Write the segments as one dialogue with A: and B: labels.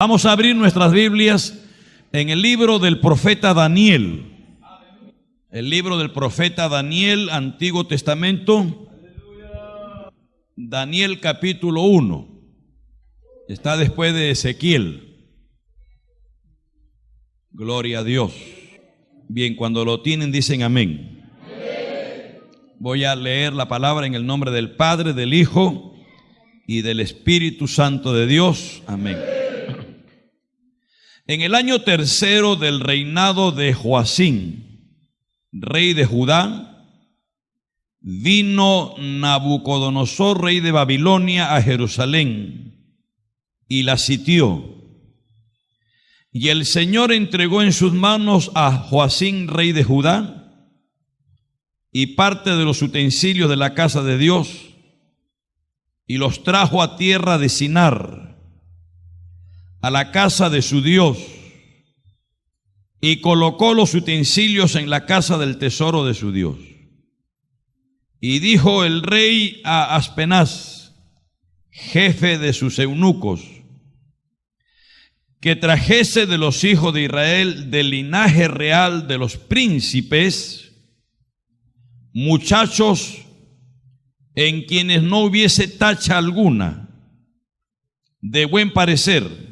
A: Vamos a abrir nuestras Biblias en el libro del profeta Daniel. El libro del profeta Daniel, Antiguo Testamento. Daniel capítulo 1. Está después de Ezequiel. Gloria a Dios. Bien, cuando lo tienen dicen amén. Voy a leer la palabra en el nombre del Padre, del Hijo y del Espíritu Santo de Dios. Amén. En el año tercero del reinado de Joacim, rey de Judá, vino Nabucodonosor, rey de Babilonia, a Jerusalén y la sitió. Y el Señor entregó en sus manos a Joacim, rey de Judá, y parte de los utensilios de la casa de Dios, y los trajo a tierra de Sinar, a la casa de su Dios, y colocó los utensilios en la casa del tesoro de su Dios. Y dijo el rey a Aspenaz, jefe de sus eunucos, que trajese de los hijos de Israel, del linaje real de los príncipes, muchachos en quienes no hubiese tacha alguna, de buen parecer,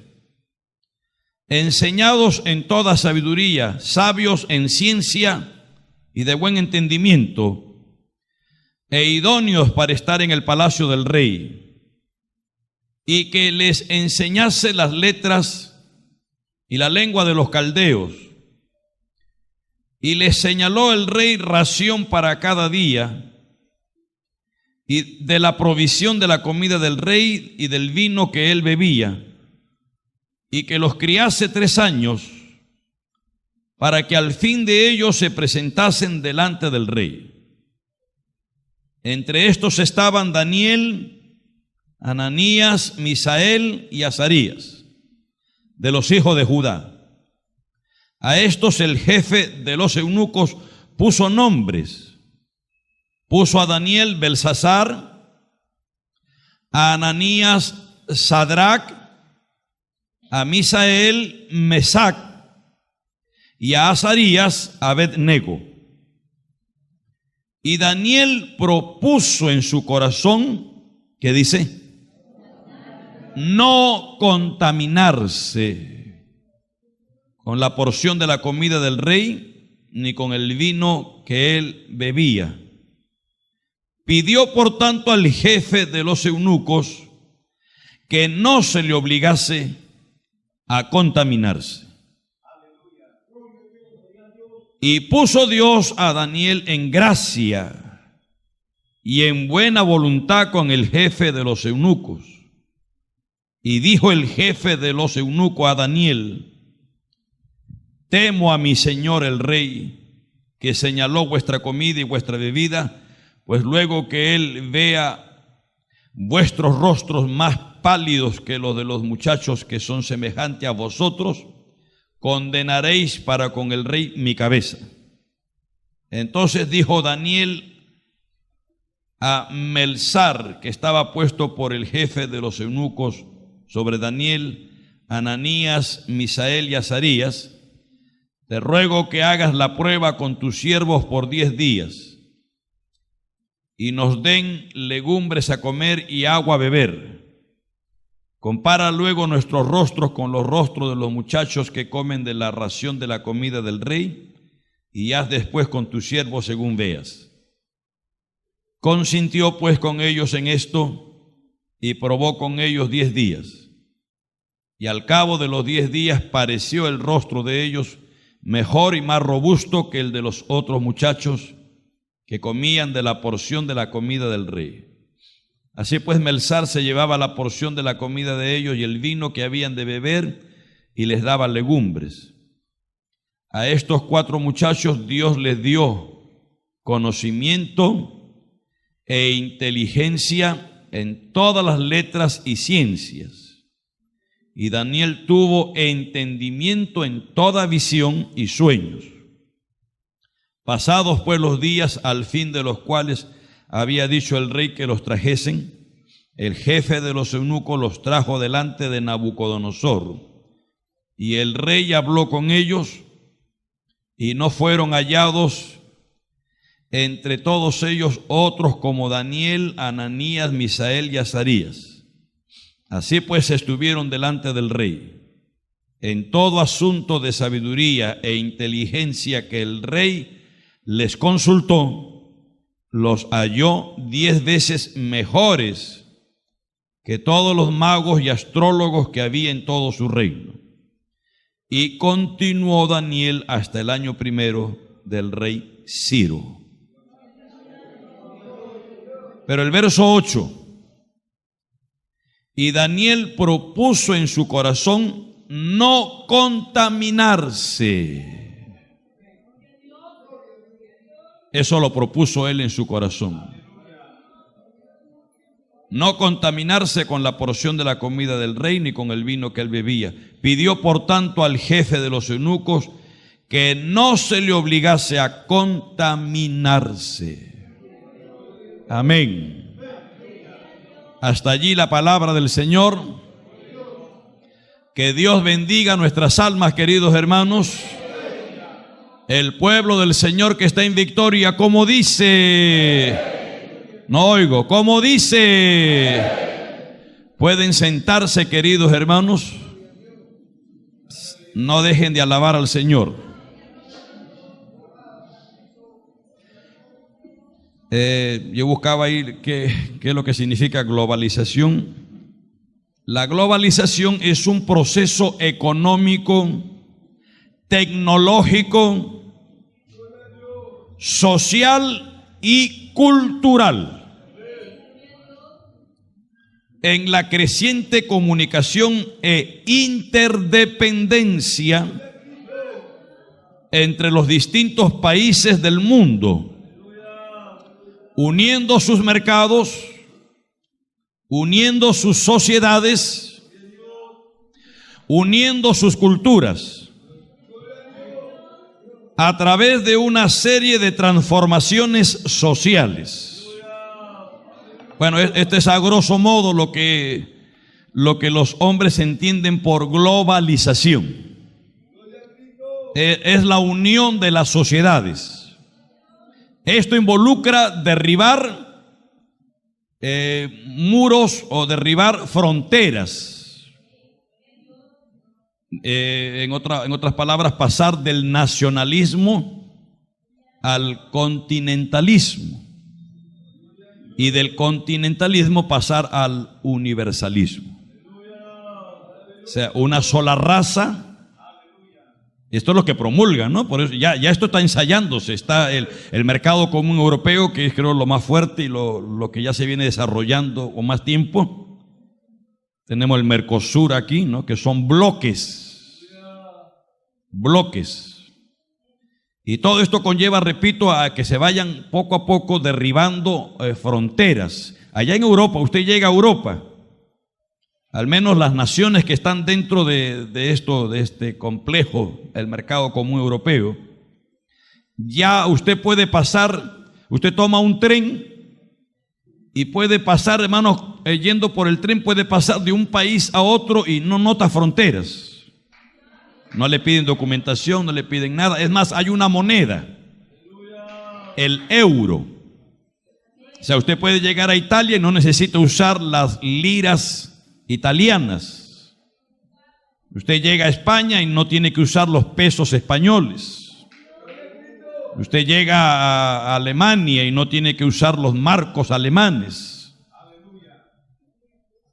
A: enseñados en toda sabiduría, sabios en ciencia y de buen entendimiento, e idóneos para estar en el palacio del rey, y que les enseñase las letras y la lengua de los caldeos. Y les señaló el rey ración para cada día, y de la provisión de la comida del rey y del vino que él bebía, y que los criase 3 años, para que al fin de ellos se presentasen delante del rey. Entre estos estaban Daniel, Ananías, Misael y Azarías, de los hijos de Judá. A estos el jefe de los eunucos puso nombres. Puso a Daniel Belsasar, a Ananías Sadrac, a Misael Mesac y a Azarías Abed-nego. Y Daniel propuso en su corazón, ¿qué dice? No contaminarse con la porción de la comida del rey, ni con el vino que él bebía. Pidió por tanto al jefe de los eunucos que no se le obligase a contaminarse. Y puso Dios a Daniel en gracia y en buena voluntad con el jefe de los eunucos. Y dijo el jefe de los eunucos a Daniel: temo a mi señor el rey, que señaló vuestra comida y vuestra bebida, pues luego que él vea vuestros rostros más pálidos que los de los muchachos que son semejantes a vosotros, condenaréis para con el rey mi cabeza. Entonces dijo Daniel a Melzar, que estaba puesto por el jefe de los eunucos sobre Daniel, Ananías, Misael y Azarías: te ruego que hagas la prueba con tus siervos por 10 días y nos den legumbres a comer y agua a beber. Compara luego nuestros rostros con los rostros de los muchachos que comen de la ración de la comida del rey, y haz después con tus siervos según veas. Consintió pues con ellos en esto y probó con ellos 10 días. Y al cabo de los 10 días pareció el rostro de ellos mejor y más robusto que el de los otros muchachos que comían de la porción de la comida del rey. Así pues Melzar se llevaba la porción de la comida de ellos y el vino que habían de beber, y les daba legumbres. A estos 4 muchachos Dios les dio conocimiento e inteligencia en todas las letras y ciencias. Y Daniel tuvo entendimiento en toda visión y sueños. Pasados pues los días, al fin de los cuales había dicho el rey que los trajesen, el jefe de los eunucos los trajo delante de Nabucodonosor, Y el rey habló con ellos, y no fueron hallados entre todos ellos otros como Daniel, Ananías, Misael y Azarías. Así pues estuvieron delante del rey. En todo asunto de sabiduría e inteligencia que el rey les consultó, los halló 10 veces mejores que todos los magos y astrólogos que había en todo su reino. Y continuó Daniel hasta el año primero del rey Ciro. Pero el verso 8, y Daniel propuso en su corazón no contaminarse. Eso lo propuso él en su corazón. No contaminarse con la porción de la comida del rey ni con el vino que él bebía. Pidió por tanto al jefe de los eunucos que no se le obligase a contaminarse. Amén. Hasta allí la palabra del Señor. Que Dios bendiga nuestras almas, queridos hermanos. El pueblo del Señor que está en victoria, como dice, no oigo, como dice. Pueden sentarse, queridos hermanos. No dejen de alabar al Señor. Yo buscaba ahí qué es lo que significa globalización. La globalización es un proceso económico, tecnológico, social y cultural en la creciente comunicación e interdependencia entre los distintos países del mundo, uniendo sus mercados, uniendo sus sociedades, uniendo sus culturas, a través de una serie de transformaciones sociales. Bueno, este es a grosso modo lo que los hombres entienden por globalización. Es la unión de las sociedades. Esto involucra derribar muros o derribar fronteras. En otras palabras, pasar del nacionalismo al continentalismo y del continentalismo pasar al universalismo. O sea, una sola raza. Esto es lo que promulgan, ¿no? Por eso ya esto está ensayándose. Está el mercado común europeo, que es, creo, lo más fuerte y lo que ya se viene desarrollando con más tiempo. Tenemos el Mercosur aquí, ¿no? Que son bloques. Y todo esto conlleva, repito, a que se vayan poco a poco derribando fronteras. Allá en Europa, usted llega a Europa, al menos las naciones que están dentro de este complejo, el mercado común europeo, ya usted puede pasar, usted toma un tren y puede pasar, hermanos, yendo por el tren, puede pasar de un país a otro y no nota fronteras. No le piden documentación, no le piden nada. Es más, hay una moneda, el euro. O sea, usted puede llegar a Italia y no necesita usar las liras italianas. Usted llega a España y no tiene que usar los pesos españoles. Usted llega a Alemania y no tiene que usar los marcos alemanes.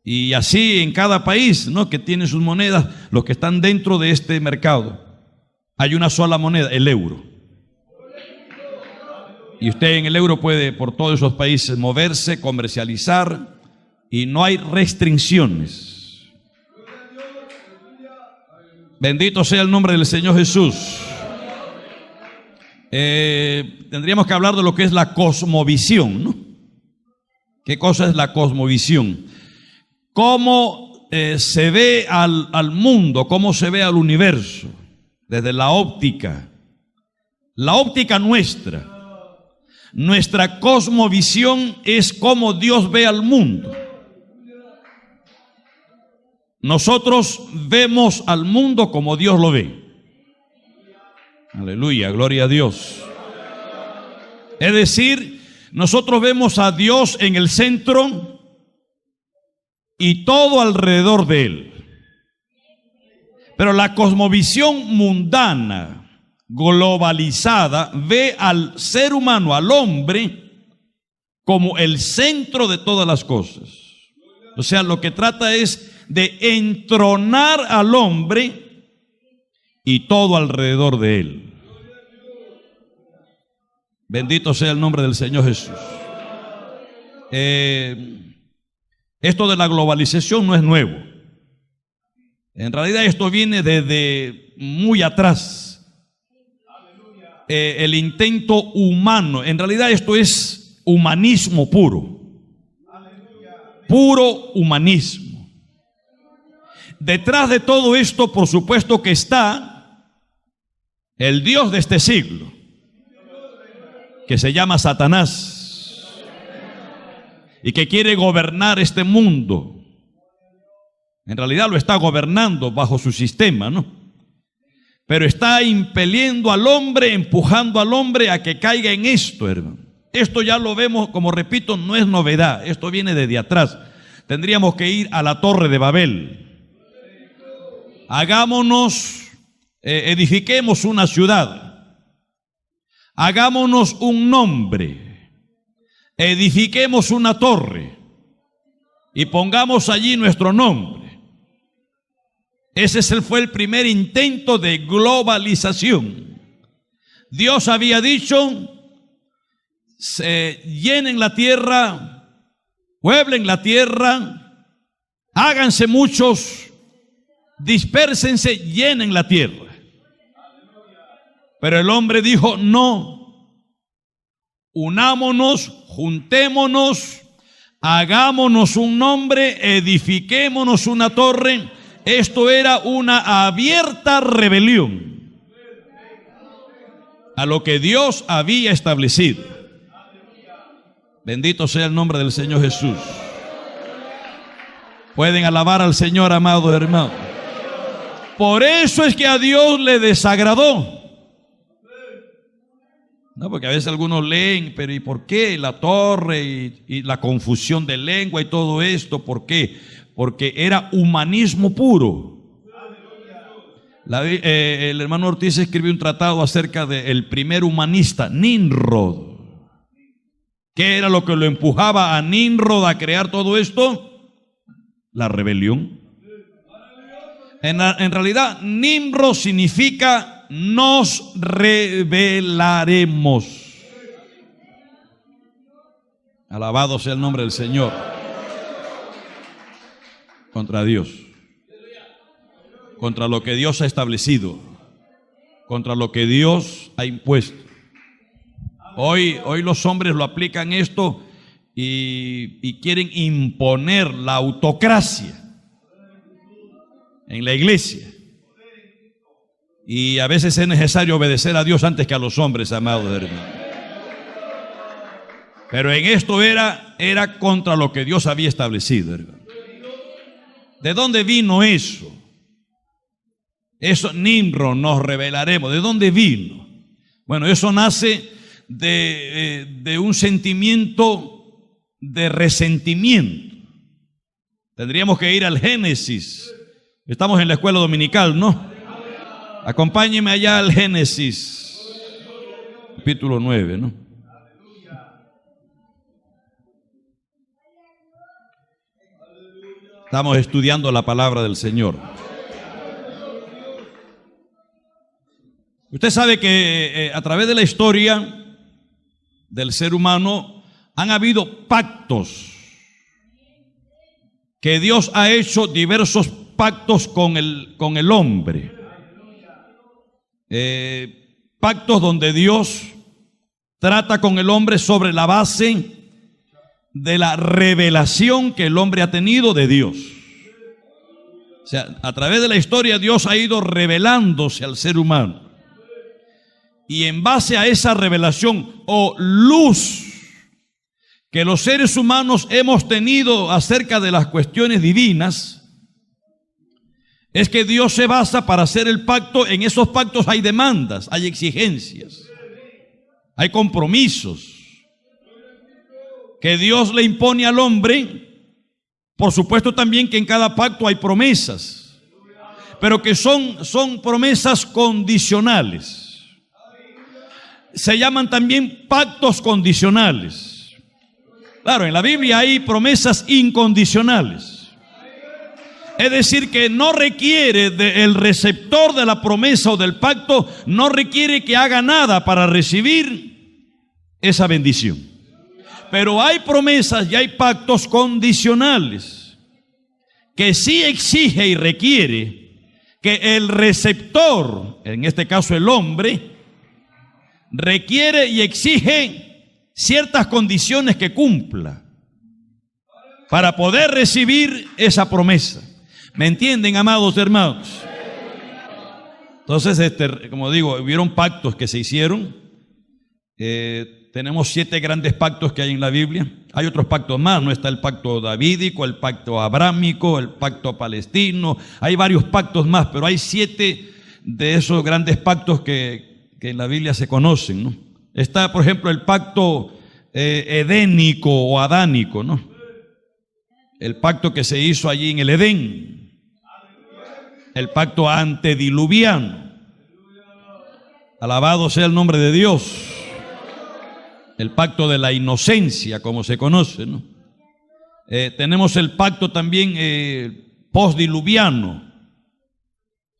A: Y así en cada país, ¿no?, que tiene sus monedas, los que están dentro de este mercado, hay una sola moneda, el euro. Y usted en el euro puede por todos esos países moverse, comercializar, y no hay restricciones. Bendito sea el nombre del Señor Jesús. Tendríamos que hablar de lo que es la cosmovisión, ¿no? ¿Qué cosa es la cosmovisión? ¿Cómo se ve al mundo? ¿Cómo se ve al universo? Desde la óptica nuestra. Nuestra cosmovisión es cómo Dios ve al mundo. nosotros vemos al mundo como Dios lo ve. Aleluya, gloria a Dios. Es decir, nosotros vemos a Dios en el centro y todo alrededor de Él. Pero la cosmovisión mundana, globalizada, ve al ser humano, al hombre, como el centro de todas las cosas. O sea, lo que trata es de entronar al hombre y todo alrededor de él. Bendito sea el nombre del Señor Jesús. Esto de la globalización no es nuevo. En realidad esto viene desde muy atrás. El intento humano, en realidad esto es humanismo puro. Puro humanismo. Detrás de todo esto, por supuesto que está el Dios de este siglo, que se llama Satanás, y que quiere gobernar este mundo. En realidad lo está gobernando bajo su sistema, ¿no? Pero está impeliendo al hombre, empujando al hombre a que caiga en esto, hermano. Esto ya lo vemos, como repito, no es novedad. Esto viene desde atrás. Tendríamos que ir a la Torre de Babel. Hagámonos, edifiquemos una ciudad. Hagámonos un nombre. Edifiquemos una torre. Y pongamos allí nuestro nombre. Ese fue el primer intento de globalización. Dios había dicho: llenen la tierra, pueblen la tierra, háganse muchos, dispérsense, llenen la tierra. Pero el hombre dijo: no, unámonos, juntémonos, hagámonos un nombre, edifiquémonos una torre. Esto era una abierta rebelión a lo que Dios había establecido. Bendito sea el nombre del Señor Jesús. Pueden alabar al Señor, amados hermanos. Por eso es que a Dios le desagradó. No, porque a veces algunos leen, pero ¿y por qué la torre y la confusión de lengua y todo esto? ¿Por qué? Porque era humanismo puro. El hermano Ortiz escribió un tratado acerca del primer humanista, Nimrod. ¿Qué era lo que lo empujaba a Nimrod a crear todo esto? La rebelión. En realidad, Nimrod significa nos rebelaremos. Alabado sea el nombre del Señor. Contra Dios, contra lo que Dios ha establecido, contra lo que Dios ha impuesto. Hoy los hombres lo aplican esto y quieren imponer la autocracia en la iglesia. Y a veces es necesario obedecer a Dios antes que a los hombres, amados hermanos. Pero en esto era contra lo que Dios había establecido, hermano. ¿De dónde vino eso? Eso, Nimrod, nos revelaremos. ¿De dónde vino? Bueno, eso nace de un sentimiento de resentimiento. Tendríamos que ir al Génesis. Estamos en la escuela dominical, ¿no? Acompáñeme allá al Génesis, capítulo 9, ¿no? Estamos estudiando la palabra del Señor. Usted sabe que a través de la historia del ser humano han habido pactos, que Dios ha hecho diversos pactos con el hombre. Pactos donde Dios trata con el hombre sobre la base de la revelación que el hombre ha tenido de Dios. O sea, a través de la historia Dios ha ido revelándose al ser humano. Y en base a esa revelación o luz que los seres humanos hemos tenido acerca de las cuestiones divinas, Es que Dios se basa para hacer el pacto. En esos pactos hay demandas, hay exigencias, hay compromisos que Dios le impone al hombre. Por supuesto también que en cada pacto hay promesas, pero que son promesas condicionales. Se llaman también pactos condicionales. Claro, en la Biblia hay promesas incondicionales. Es decir, que no requiere el receptor de la promesa o del pacto, no requiere que haga nada para recibir esa bendición. Pero hay promesas y hay pactos condicionales que sí exige y requiere que el receptor, en este caso el hombre, requiere y exige ciertas condiciones que cumpla para poder recibir esa promesa. ¿Me entienden, amados hermanos? Entonces, como digo, hubieron pactos que se hicieron. Tenemos 7 grandes pactos que hay en la Biblia. Hay otros pactos más, no está el pacto davídico, el pacto abrámico, el pacto palestino. Hay varios pactos más, pero hay 7 de esos grandes pactos que en la Biblia se conocen, ¿no? Está, por ejemplo, el pacto edénico o adánico, ¿no? El pacto que se hizo allí en el Edén. El pacto antediluviano. Alabado sea el nombre de Dios. El pacto de la inocencia, como se conoce, ¿no? Tenemos el pacto también postdiluviano,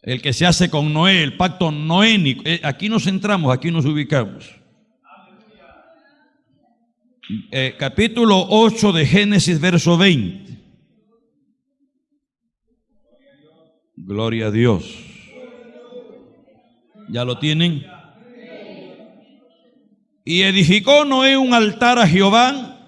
A: el que se hace con Noé, el pacto noénico. Aquí nos centramos, aquí nos ubicamos. Capítulo 8 de Génesis, verso 20. Gloria a Dios. ¿Ya lo tienen? Y edificó Noé un altar a Jehová,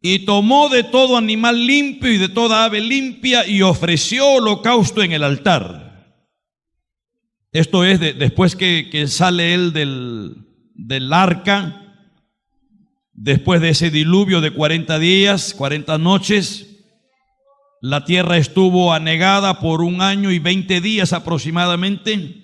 A: y tomó de todo animal limpio y de toda ave limpia, y ofreció holocausto en el altar. Esto es después que sale él del arca, después de ese diluvio de 40 días, 40 noches. La tierra estuvo anegada por 1 año y 20 días aproximadamente.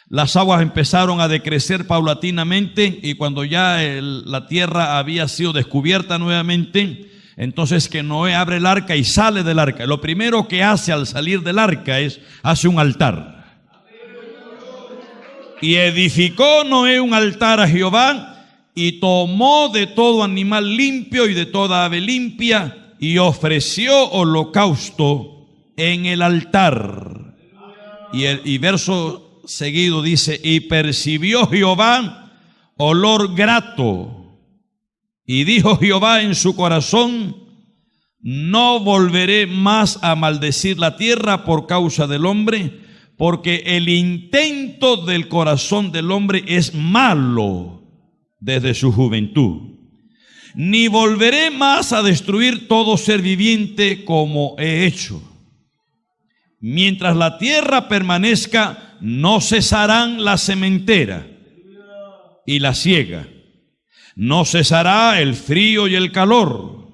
A: Las aguas empezaron a decrecer paulatinamente, y cuando ya la tierra había sido descubierta nuevamente, entonces que Noé abre el arca y sale del arca. Lo primero que hace al salir del arca hace un altar. Y edificó Noé un altar a Jehová, y tomó de todo animal limpio y de toda ave limpia, y ofreció holocausto en el altar. Y verso seguido dice: y percibió Jehová olor grato, y dijo Jehová en su corazón: no volveré más a maldecir la tierra por causa del hombre, porque el intento del corazón del hombre es malo desde su juventud. Ni volveré más a destruir todo ser viviente como he hecho. Mientras la tierra permanezca, no cesarán la sementera y la siega. No cesará el frío y el calor.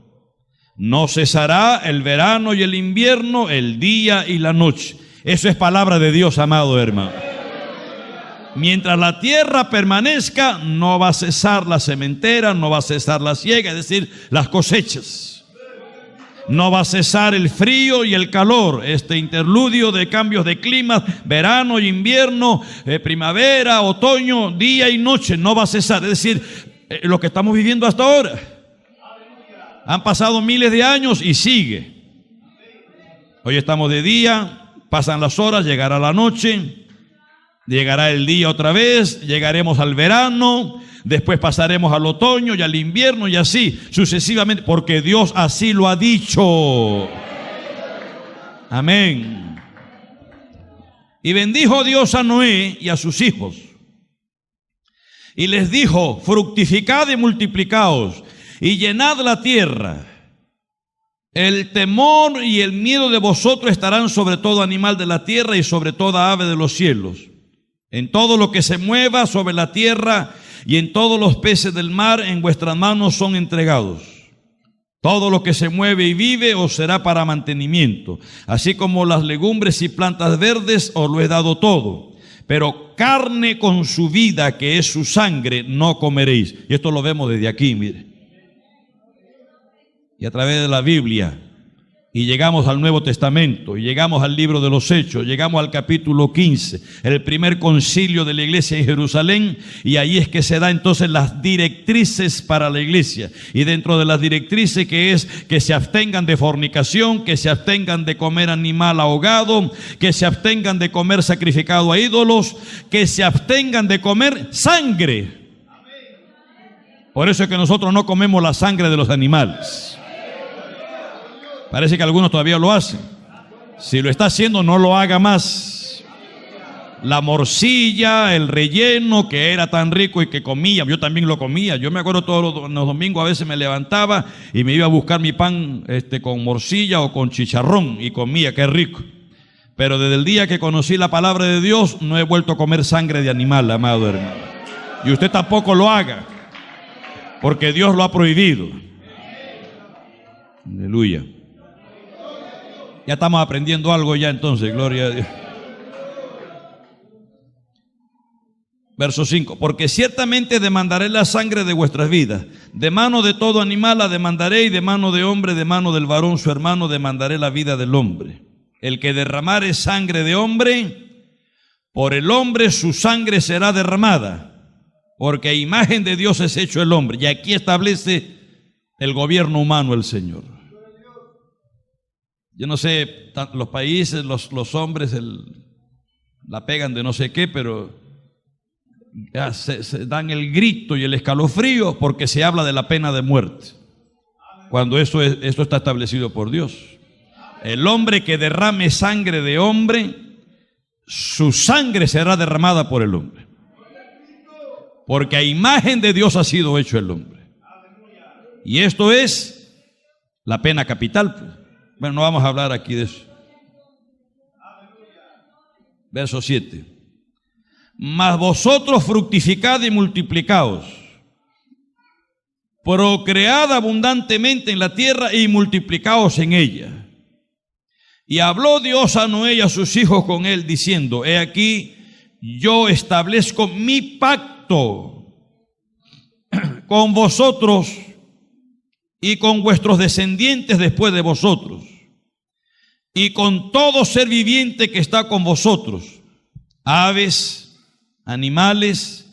A: No cesará el verano y el invierno, el día y la noche. Eso es palabra de Dios, amado hermano. Mientras la tierra permanezca, no va a cesar la sementera, no va a cesar la siega, es decir, las cosechas. No va a cesar el frío y el calor, este interludio de cambios de clima, verano y invierno, primavera, otoño, día y noche, no va a cesar. Es decir, lo que estamos viviendo hasta ahora. Han pasado miles de años y sigue. Hoy estamos de día, pasan las horas, llegará la noche. Llegará el día otra vez, llegaremos al verano, después pasaremos al otoño y al invierno, y así sucesivamente, porque Dios así lo ha dicho. Amén. Y bendijo Dios a Noé y a sus hijos, y les dijo: fructificad y multiplicaos, y llenad la tierra. El temor y el miedo de vosotros estarán sobre todo animal de la tierra y sobre toda ave de los cielos. En todo lo que se mueva sobre la tierra y en todos los peces del mar en vuestras manos son entregados. Todo lo que se mueve y vive os será para mantenimiento, así como las legumbres y plantas verdes os lo he dado todo. Pero carne con su vida, que es su sangre, no comeréis. Y esto lo vemos desde aquí, mire. Y a través de la Biblia. Y llegamos al Nuevo Testamento, y llegamos al libro de los Hechos, llegamos al capítulo 15, el primer concilio de la iglesia en Jerusalén, y ahí es que se da entonces las directrices para la iglesia. Y dentro de las directrices, que es que se abstengan de fornicación, que se abstengan de comer animal ahogado, que se abstengan de comer sacrificado a ídolos, que se abstengan de comer sangre. Por eso es que nosotros no comemos la sangre de los animales. Parece que algunos todavía lo hacen. Si lo está haciendo, no lo haga más. La morcilla, el relleno, que era tan rico y que comía, yo también lo comía. Yo me acuerdo todos los domingos, a veces me levantaba y me iba a buscar mi pan con morcilla o con chicharrón y comía, qué rico. Pero desde el día que conocí la palabra de Dios, no he vuelto a comer sangre de animal, amado hermano. Y usted tampoco lo haga, porque Dios lo ha prohibido. Aleluya. Ya estamos aprendiendo algo ya entonces, gloria a Dios. Verso 5, porque ciertamente demandaré la sangre de vuestras vidas, de mano de todo animal la demandaré, y de mano de hombre, de mano del varón su hermano, demandaré la vida del hombre. El que derramare sangre de hombre, por el hombre su sangre será derramada, porque a imagen de Dios es hecho el hombre. Y aquí establece el gobierno humano el Señor. Yo no sé, los países, los hombres la pegan de no sé qué, pero ya se dan el grito y el escalofrío porque se habla de la pena de muerte, cuando esto está establecido por Dios. El hombre que derrame sangre de hombre, su sangre será derramada por el hombre, porque a imagen de Dios ha sido hecho el hombre. Y esto es la pena capital, pues. Bueno, no vamos a hablar aquí de eso. Verso 7. Mas vosotros fructificad y multiplicaos, procread abundantemente en la tierra y multiplicaos en ella. Y habló Dios a Noé y a sus hijos con él, diciendo: he aquí, yo establezco mi pacto con vosotros y con vuestros descendientes después de vosotros, y con todo ser viviente que está con vosotros, aves, animales,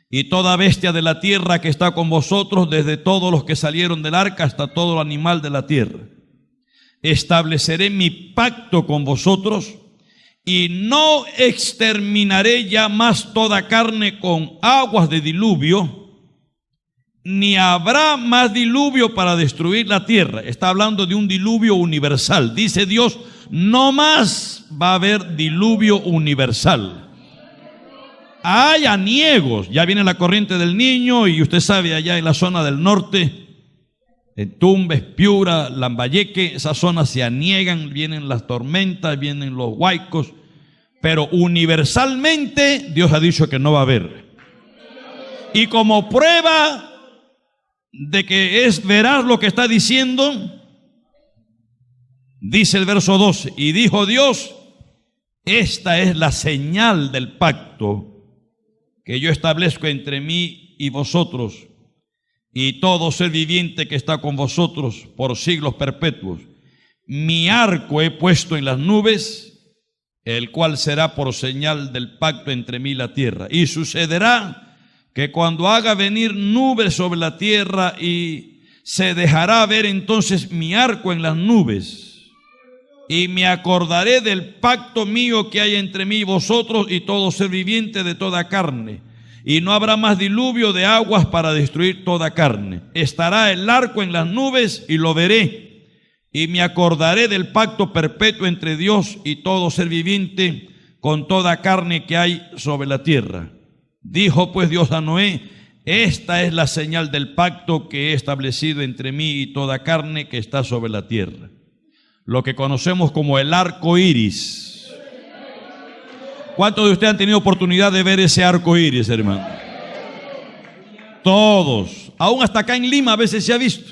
A: y toda bestia de la tierra que está con vosotros, desde todos los que salieron del arca hasta todo animal de la tierra. Estableceré mi pacto con vosotros, y no exterminaré ya más toda carne con aguas de diluvio, ni habrá más diluvio para destruir la tierra. Está hablando de un diluvio universal. Dice Dios, no más va a haber diluvio universal. Hay aniegos, ya viene la corriente del Niño, y usted sabe, allá en la zona del norte, en Tumbes, Piura, Lambayeque, esas zonas se aniegan, vienen las tormentas, vienen los huaicos, pero universalmente Dios ha dicho que no va a haber. Y como prueba de que es veraz lo que está diciendo, dice el verso 12, y dijo Dios: esta es la señal del pacto que yo establezco entre mí y vosotros y todo ser viviente que está con vosotros por siglos perpetuos. Mi arco he puesto en las nubes, el cual será por señal del pacto entre mí y la tierra. Y sucederá que cuando haga venir nubes sobre la tierra, y se dejará ver entonces mi arco en las nubes, y me acordaré del pacto mío que hay entre mí y vosotros y todo ser viviente de toda carne, y no habrá más diluvio de aguas para destruir toda carne. Estará el arco en las nubes y lo veré, y me acordaré del pacto perpetuo entre Dios y todo ser viviente con toda carne que hay sobre la tierra. Dijo pues Dios a Noé: esta es la señal del pacto que he establecido entre mí y toda carne que está sobre la tierra. Lo que conocemos como el arco iris. ¿Cuántos de ustedes han tenido oportunidad de ver ese arco iris, hermano? Todos. Aún hasta acá en Lima a veces se ha visto.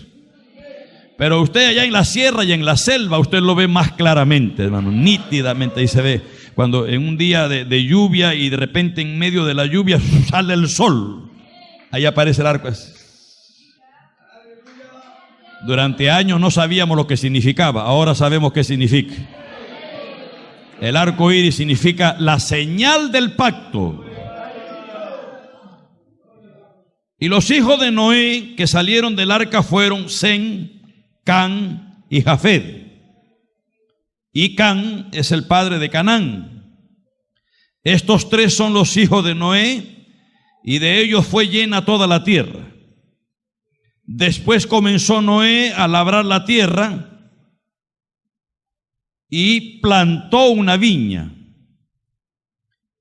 A: Pero usted allá en la sierra y en la selva, usted lo ve más claramente, hermano, nítidamente. Ahí se ve cuando en un día de lluvia y de repente en medio de la lluvia sale el sol. Ahí aparece el arco. Durante años no sabíamos lo que significaba, ahora sabemos qué significa. El arco iris significa la señal del pacto. Y los hijos de Noé que salieron del arca fueron Sem, Can y Jafet. Y Can es el padre de Canaán. Estos tres son los hijos de Noé, y de ellos fue llena toda la tierra. Después comenzó Noé a labrar la tierra y plantó una viña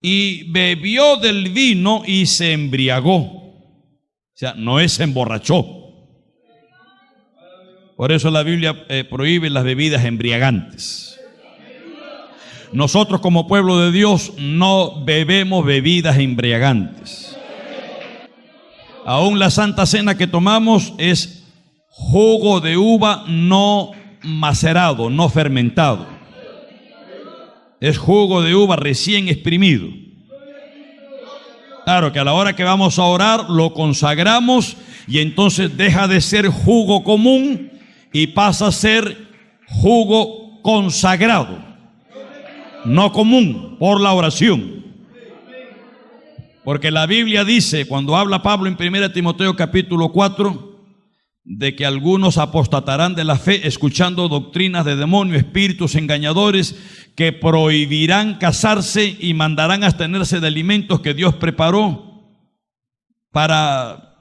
A: y bebió del vino y se embriagó. O sea, Noé se emborrachó. Por eso la Biblia prohíbe las bebidas embriagantes. Nosotros como pueblo de Dios no bebemos bebidas embriagantes. Aún la Santa Cena que tomamos es jugo de uva no macerado, no fermentado. Es jugo de uva recién exprimido. Claro que a la hora que vamos a orar lo consagramos y entonces deja de ser jugo común y pasa a ser jugo consagrado, no común, por la oración. Porque la Biblia dice, cuando habla Pablo en 1 Timoteo capítulo 4, de que algunos apostatarán de la fe escuchando doctrinas de demonios, espíritus engañadores, que prohibirán casarse y mandarán abstenerse de alimentos que Dios preparó para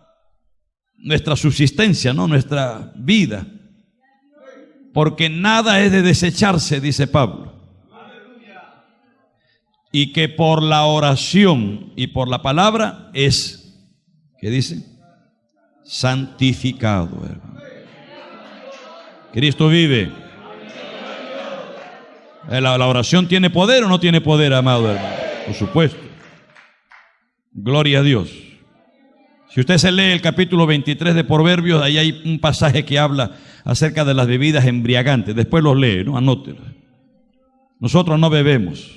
A: nuestra subsistencia, ¿no? Nuestra vida. Porque nada es de desecharse, dice Pablo. Y que por la oración y por la palabra es, ¿qué dice? Santificado, hermano. Cristo vive. ¿La oración tiene poder o no tiene poder, amado hermano? Por supuesto. Gloria a Dios. Si usted se lee el capítulo 23 de Proverbios, ahí hay un pasaje que habla acerca de las bebidas embriagantes. Después los lee, ¿no? Anótelo. Nosotros no bebemos.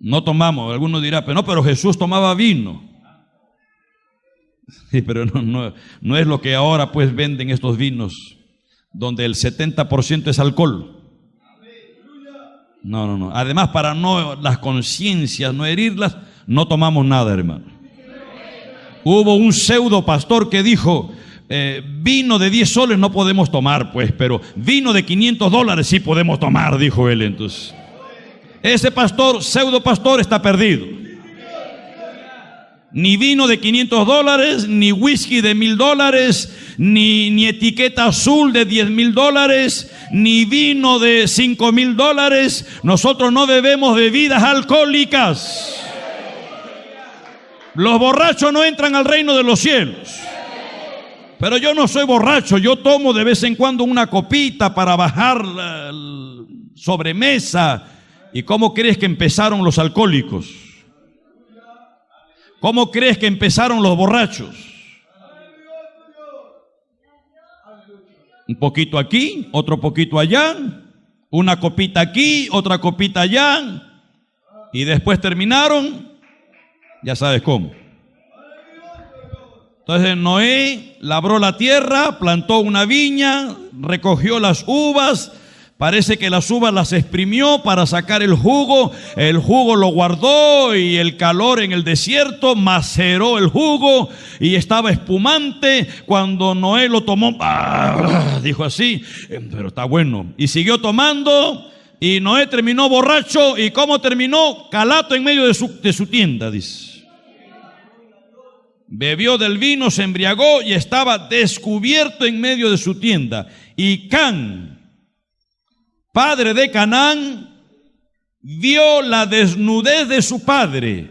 A: No tomamos. Algunos dirán, pero Jesús tomaba vino. Sí, pero no es lo que ahora pues venden estos vinos, donde el 70% es alcohol. No. Además, para no las conciencias, no herirlas, no tomamos nada, hermano. Hubo un pseudo pastor que dijo, vino de 10 soles no podemos tomar, pues, pero vino de $500 sí podemos tomar, dijo él. Entonces, ese pastor, pseudo pastor, está perdido. Ni vino de $500, ni whisky de $1,000, ni etiqueta azul de $10,000, ni vino de $5,000. Nosotros no bebemos bebidas alcohólicas. Los borrachos no entran al reino de los cielos. Pero yo no soy borracho, yo tomo de vez en cuando una copita para bajar la sobremesa. ¿Y cómo crees que empezaron los alcohólicos? ¿Cómo crees que empezaron los borrachos? Un poquito aquí, otro poquito allá, una copita aquí, otra copita allá, y después terminaron, ya sabes cómo. Entonces Noé labró la tierra, plantó una viña, recogió las uvas. Parece que las uvas las exprimió para sacar el jugo lo guardó, y el calor en el desierto maceró el jugo y estaba espumante. Cuando Noé lo tomó, dijo así, pero está bueno, y siguió tomando, y Noé terminó borracho. ¿Y cómo terminó? Calato en medio de su tienda, dice. Bebió del vino, se embriagó y estaba descubierto en medio de su tienda. Y Can, padre de Canaán, vio la desnudez de su padre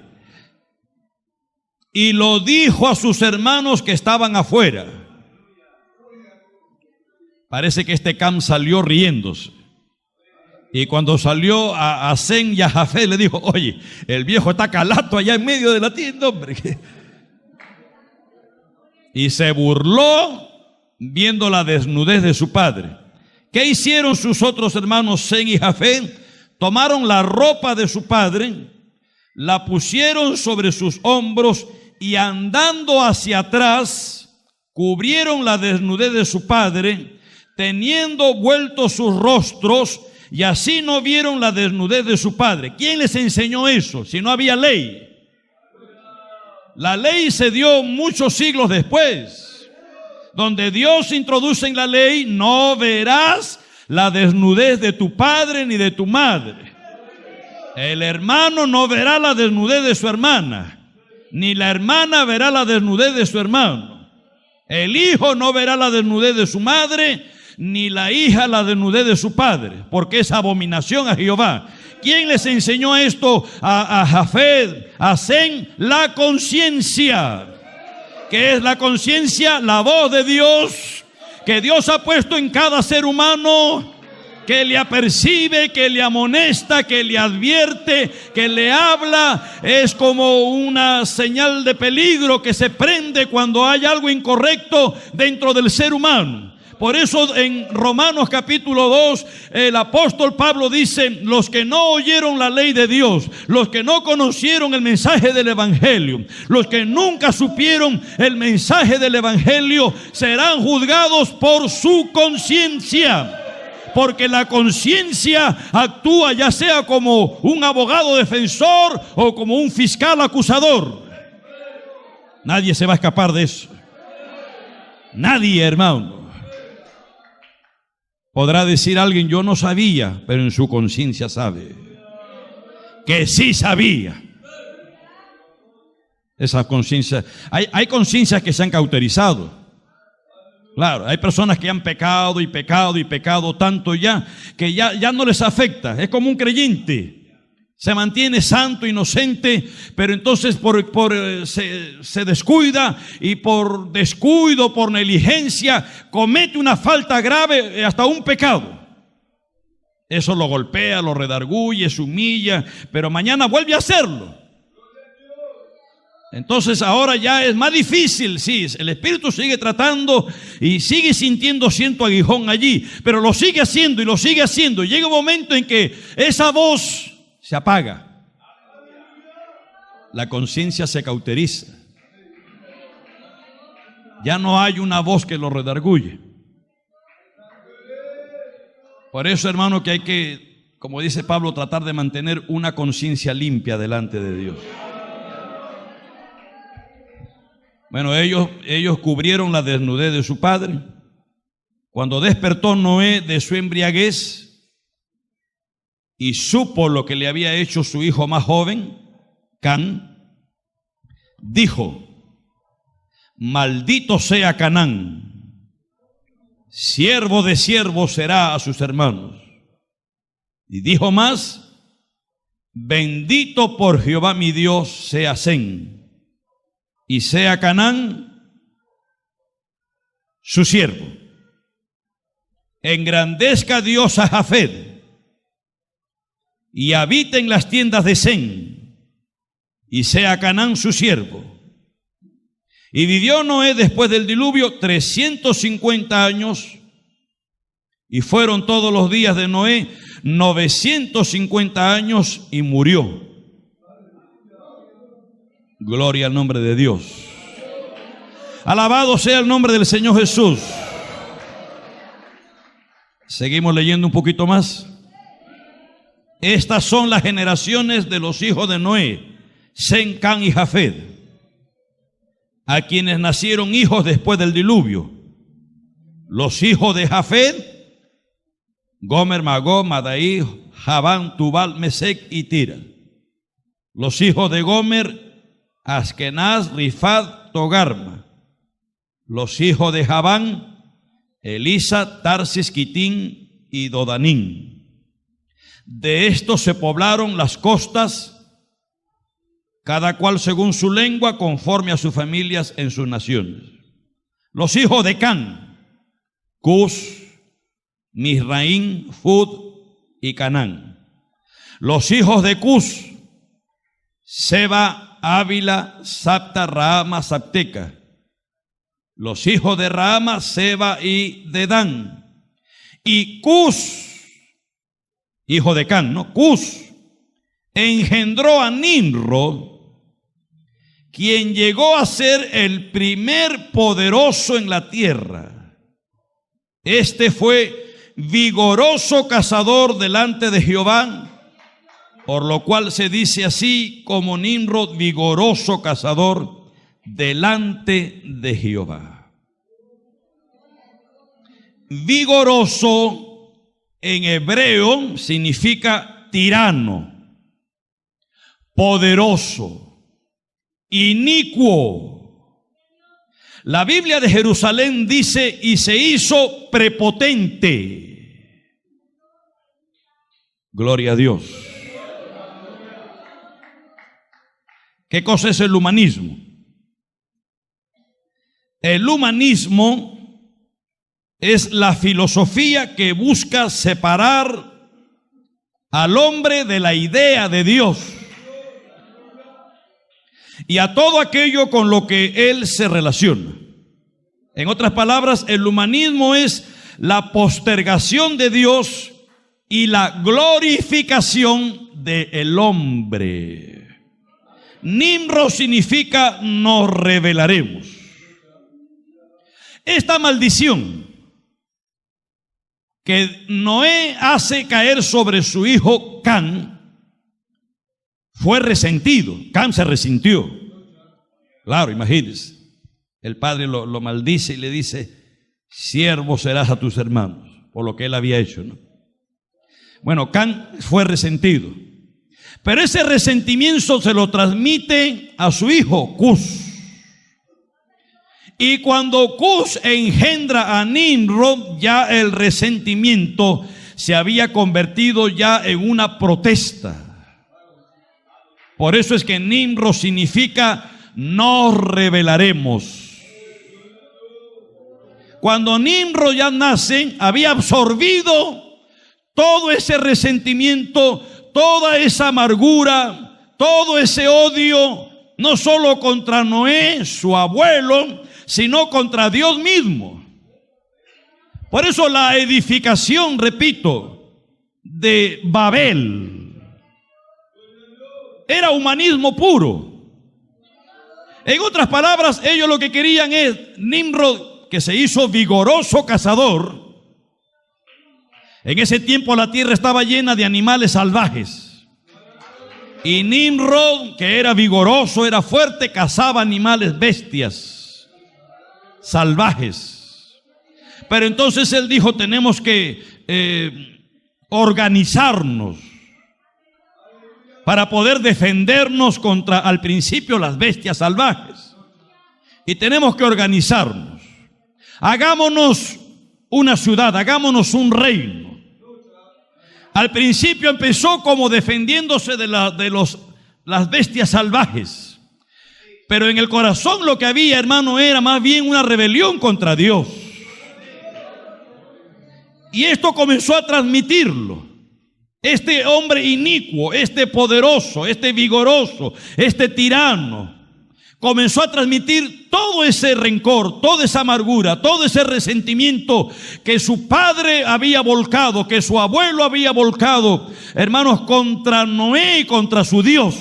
A: y lo dijo a sus hermanos que estaban afuera. Parece que este Cam salió riéndose. Y cuando salió a Sem y a Jafet le dijo, oye, el viejo está calato allá en medio de la tienda, hombre. Y se burló viendo la desnudez de su padre. ¿Qué hicieron sus otros hermanos Sem y Jafet? Tomaron la ropa de su padre, la pusieron sobre sus hombros y andando hacia atrás, cubrieron la desnudez de su padre, teniendo vueltos sus rostros, y así no vieron la desnudez de su padre. ¿Quién les enseñó eso? Si no había ley. La ley se dio muchos siglos después. Donde Dios introduce en la ley, no verás la desnudez de tu padre ni de tu madre. El hermano no verá la desnudez de su hermana, ni la hermana verá la desnudez de su hermano. El hijo no verá la desnudez de su madre, ni la hija la desnudez de su padre, porque es abominación a Jehová. ¿Quién les enseñó esto a Jafet, a Sem? La conciencia. ¿Qué es la conciencia? La voz de Dios, que Dios ha puesto en cada ser humano, que le apercibe, que le amonesta, que le advierte, que le habla. Es como una señal de peligro que se prende cuando hay algo incorrecto dentro del ser humano. Por eso en Romanos capítulo 2, el apóstol Pablo dice: los que no oyeron la ley de Dios, los que no conocieron el mensaje del evangelio, los que nunca supieron el mensaje del evangelio, serán juzgados por su conciencia. Porque la conciencia actúa ya sea como un abogado defensor o como un fiscal acusador. Nadie se va a escapar de eso. Nadie, hermano. Podrá decir alguien: yo no sabía, pero en su conciencia sabe que sí sabía. Esa conciencia, hay conciencias que se han cauterizado. Claro, hay personas que han pecado y pecado y pecado tanto ya, que ya no les afecta. Es como un creyente. Se mantiene santo, inocente, pero entonces se descuida, y por descuido, por negligencia, comete una falta grave, hasta un pecado. Eso lo golpea, lo redarguye, se humilla, pero mañana vuelve a hacerlo. Entonces ahora ya es más difícil. Sí, el Espíritu sigue tratando y sigue sintiendo cierto aguijón allí, pero lo sigue haciendo y lo sigue haciendo. Llega un momento en que esa voz se apaga. La conciencia se cauteriza. Ya no hay una voz que lo redarguye. Por eso, hermano, que hay que, como dice Pablo, tratar de mantener una conciencia limpia delante de Dios. Bueno, ellos cubrieron la desnudez de su padre. Cuando despertó Noé de su embriaguez y supo lo que le había hecho su hijo más joven, Can, dijo: maldito sea Canaán, siervo de siervos será a sus hermanos. Y dijo más: bendito por Jehová mi Dios sea Sem, y sea Canaán su siervo. Engrandezca Dios a Jafet, y habite en las tiendas de Sem, y sea Canaán su siervo. Y vivió Noé después del diluvio 350 años, y fueron todos los días de Noé 950 años, y murió. Gloria al nombre de Dios. Alabado sea el nombre del Señor Jesús. Seguimos leyendo un poquito más. Estas son las generaciones de los hijos de Noé, Sem, Can y Jafet, a quienes nacieron hijos después del diluvio. Los hijos de Jafet: Gomer, Magog, Madai, Javán, Tubal, Mesec y Tira. Los hijos de Gomer: Askenaz, Rifat, Togarma. Los hijos de Javán: Elisa, Tarsis, Quitín y Dodanín. De estos se poblaron las costas, cada cual según su lengua, conforme a sus familias en sus naciones. Los hijos de Can: Cus, Misraín, Fud y Canaán. Los hijos de Cus: Seba, Ávila, Sapta, Rahama, Sapteca. los hijos de Raama, Seba y Dedán. Y Cus, hijo de Can, ¿no? Cus engendró a Nimrod, quien llegó a ser el primer poderoso en la tierra. Este fue vigoroso cazador delante de Jehová, por lo cual se dice así como Nimrod, vigoroso cazador delante de Jehová. Vigoroso en hebreo significa tirano, poderoso, inicuo. La Biblia de Jerusalén dice, y se hizo prepotente. Gloria a Dios. ¿Qué cosa es el humanismo? El humanismo es la filosofía que busca separar al hombre de la idea de Dios y a todo aquello con lo que él se relaciona. En otras palabras, el humanismo es la postergación de Dios y la glorificación del hombre. Nimrod significa nos rebelaremos. Esta maldición que Noé hace caer sobre su hijo Can fue resentido. Can se resintió. Claro, imagínense. El padre lo maldice y le dice, siervo serás a tus hermanos, por lo que él había hecho, ¿no? Bueno, Can fue resentido. Pero ese resentimiento se lo transmite a su hijo, Cus. Y cuando Cus engendra a Nimrod, ya el resentimiento se había convertido ya en una protesta. Por eso es que Nimrod significa nos rebelaremos. Cuando Nimrod ya nace, había absorbido todo ese resentimiento, toda esa amargura, todo ese odio, no solo contra Noé, su abuelo, sino contra Dios mismo. Por eso la edificación, repito, de Babel era humanismo puro. En otras palabras, ellos lo que querían es Nimrod, que se hizo vigoroso cazador. En ese tiempo la tierra estaba llena de animales salvajes. Y Nimrod, que era vigoroso, era fuerte, cazaba animales, bestias salvajes. Pero entonces él dijo, tenemos que organizarnos para poder defendernos contra, al principio, las bestias salvajes. Y tenemos que organizarnos. Hagámonos una ciudad, hagámonos un reino. Al principio empezó como defendiéndose de las bestias salvajes. Pero en el corazón lo que había, hermano, era más bien una rebelión contra Dios. Y esto comenzó a transmitirlo. Este hombre inicuo, este poderoso, este vigoroso, este tirano, comenzó a transmitir todo ese rencor, toda esa amargura, todo ese resentimiento que su padre había volcado, que su abuelo había volcado, hermanos, contra Noé y contra su Dios.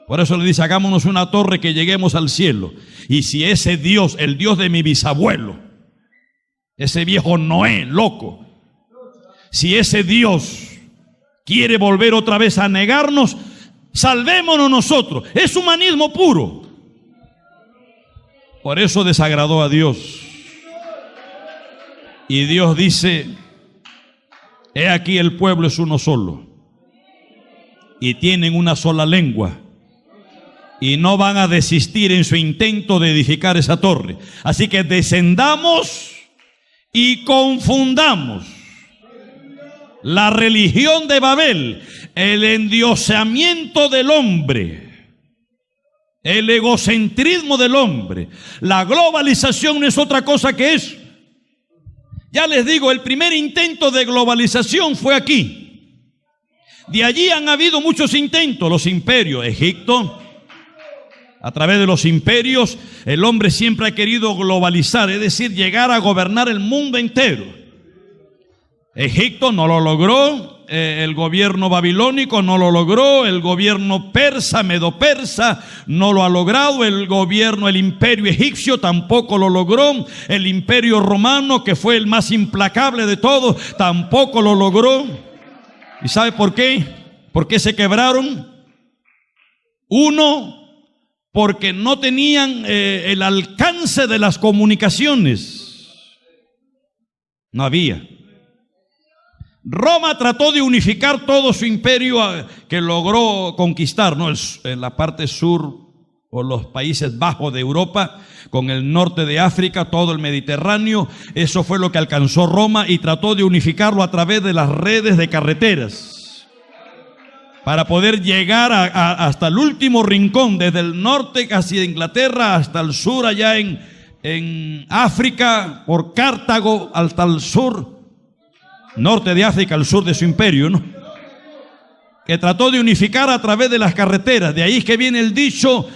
A: Por eso le dice, hagámonos una torre que lleguemos al cielo. Y si ese Dios, el Dios de mi bisabuelo, ese viejo Noé, loco, si ese Dios quiere volver otra vez a negarnos, salvémonos nosotros. Es humanismo puro. Por eso desagradó a Dios. Y Dios dice, he aquí el pueblo es uno solo. Y tienen una sola lengua. Y no van a desistir en su intento de edificar esa torre. Así que descendamos y confundamos la religión de Babel, el endiosamiento del hombre, el egocentrismo del hombre. La globalización no es otra cosa que eso. Ya les digo, el primer intento de globalización fue aquí. De allí han habido muchos intentos, los imperios, Egipto, A través de los imperios, el hombre siempre ha querido globalizar, es decir, llegar a gobernar el mundo entero. Egipto no lo logró, el gobierno babilónico no lo logró, el gobierno persa, medo-persa, no lo ha logrado, el imperio egipcio tampoco lo logró, el imperio romano, que fue el más implacable de todos, tampoco lo logró. ¿Y sabe por qué? ¿Por qué se quebraron? Uno, porque no tenían el alcance de las comunicaciones. No había. Roma trató de unificar todo su imperio que logró conquistar, ¿no? En la parte sur o los Países Bajos de Europa, con el norte de África, todo el Mediterráneo. Eso fue lo que alcanzó Roma y trató de unificarlo a través de las redes de carreteras, para poder llegar hasta el último rincón, desde el norte casi de Inglaterra hasta el sur, allá en África, por Cartago hasta el sur, norte de África, al sur de su imperio, ¿no? Que trató de unificar a través de las carreteras. De ahí es que viene el dicho: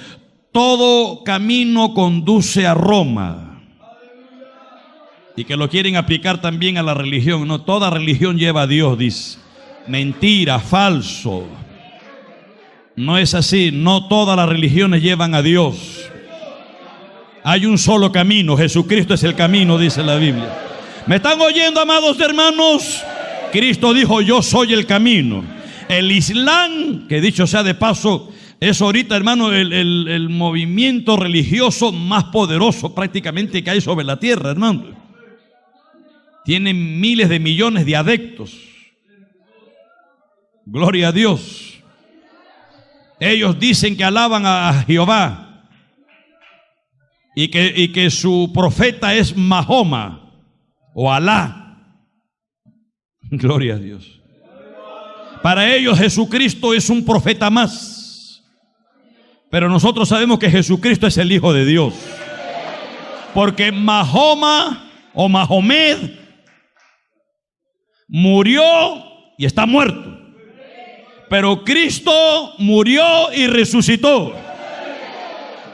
A: todo camino conduce a Roma. Y que lo quieren aplicar también a la religión. No, toda religión lleva a Dios, dice. Mentira, falso. No es así. No todas las religiones llevan a Dios. Hay un solo camino. Jesucristo es el camino, dice la Biblia. ¿Me están oyendo, amados hermanos? Cristo dijo: yo soy el camino. El Islam, que dicho sea de paso, es ahorita, hermano, el movimiento religioso más poderoso prácticamente que hay sobre la tierra, hermano. Tiene miles de millones de adeptos. Gloria a Dios. Ellos dicen que alaban a Jehová y que su profeta es Mahoma o Alá. Gloria a Dios. Para ellos Jesucristo es un profeta más. Pero nosotros sabemos que Jesucristo es el Hijo de Dios. Porque Mahoma o Mahomed murió y está muerto. Pero Cristo murió y resucitó.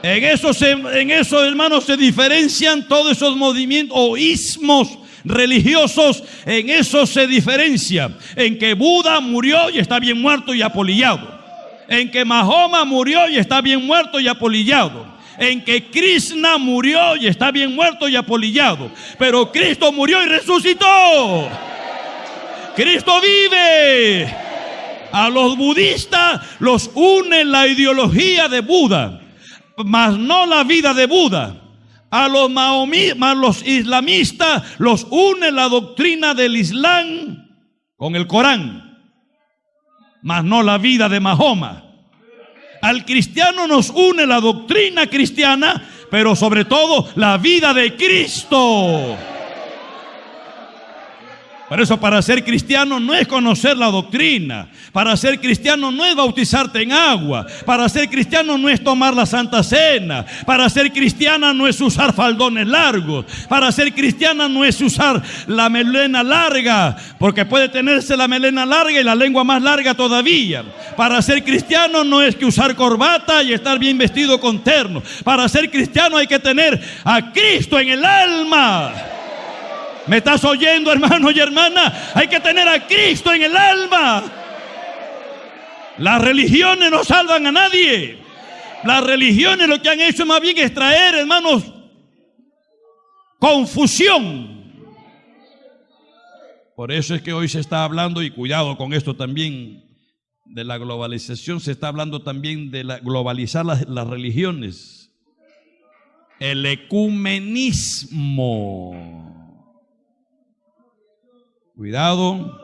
A: En eso, hermanos, se diferencian todos esos movimientos o ismos religiosos. En eso se diferencia. En que Buda murió y está bien muerto y apolillado. En que Mahoma murió y está bien muerto y apolillado. En que Krishna murió y está bien muerto y apolillado. Pero Cristo murió y resucitó. Cristo vive. A los budistas los une la ideología de Buda, mas no la vida de Buda. A los islamistas los une la doctrina del Islam con el Corán, mas no la vida de Mahoma. Al cristiano nos une la doctrina cristiana, pero sobre todo la vida de Cristo. Por eso, para ser cristiano no es conocer la doctrina. Para ser cristiano no es bautizarte en agua. Para ser cristiano no es tomar la Santa Cena. Para ser cristiana no es usar faldones largos. Para ser cristiana no es usar la melena larga, porque puede tenerse la melena larga y la lengua más larga todavía. Para ser cristiano no es que usar corbata y estar bien vestido con terno. Para ser cristiano hay que tener a Cristo en el alma. ¿Me estás oyendo, hermano y hermana? Hay que tener a Cristo en el alma. Las religiones no salvan a nadie. Las religiones lo que han hecho más bien es traer, hermanos, confusión. Por eso es que hoy se está hablando, y cuidado con esto también, de la globalización. Se está hablando también de globalizar las religiones. El ecumenismo. Cuidado.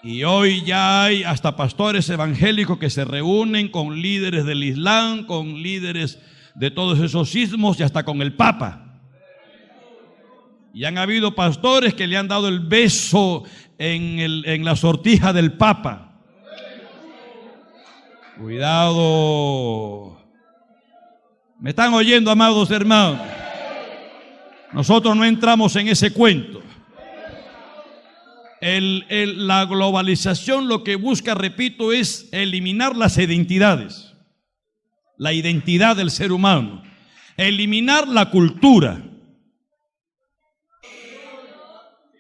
A: Y hoy ya hay hasta pastores evangélicos que se reúnen con líderes del Islam, con líderes de todos esos ismos y hasta con el Papa. Y han habido pastores que le han dado el beso en la sortija del Papa. Cuidado. ¿Me están oyendo, amados hermanos? Nosotros no entramos en ese cuento. La globalización lo que busca, repito, es eliminar las identidades. la identidad del ser humano, eliminar la cultura.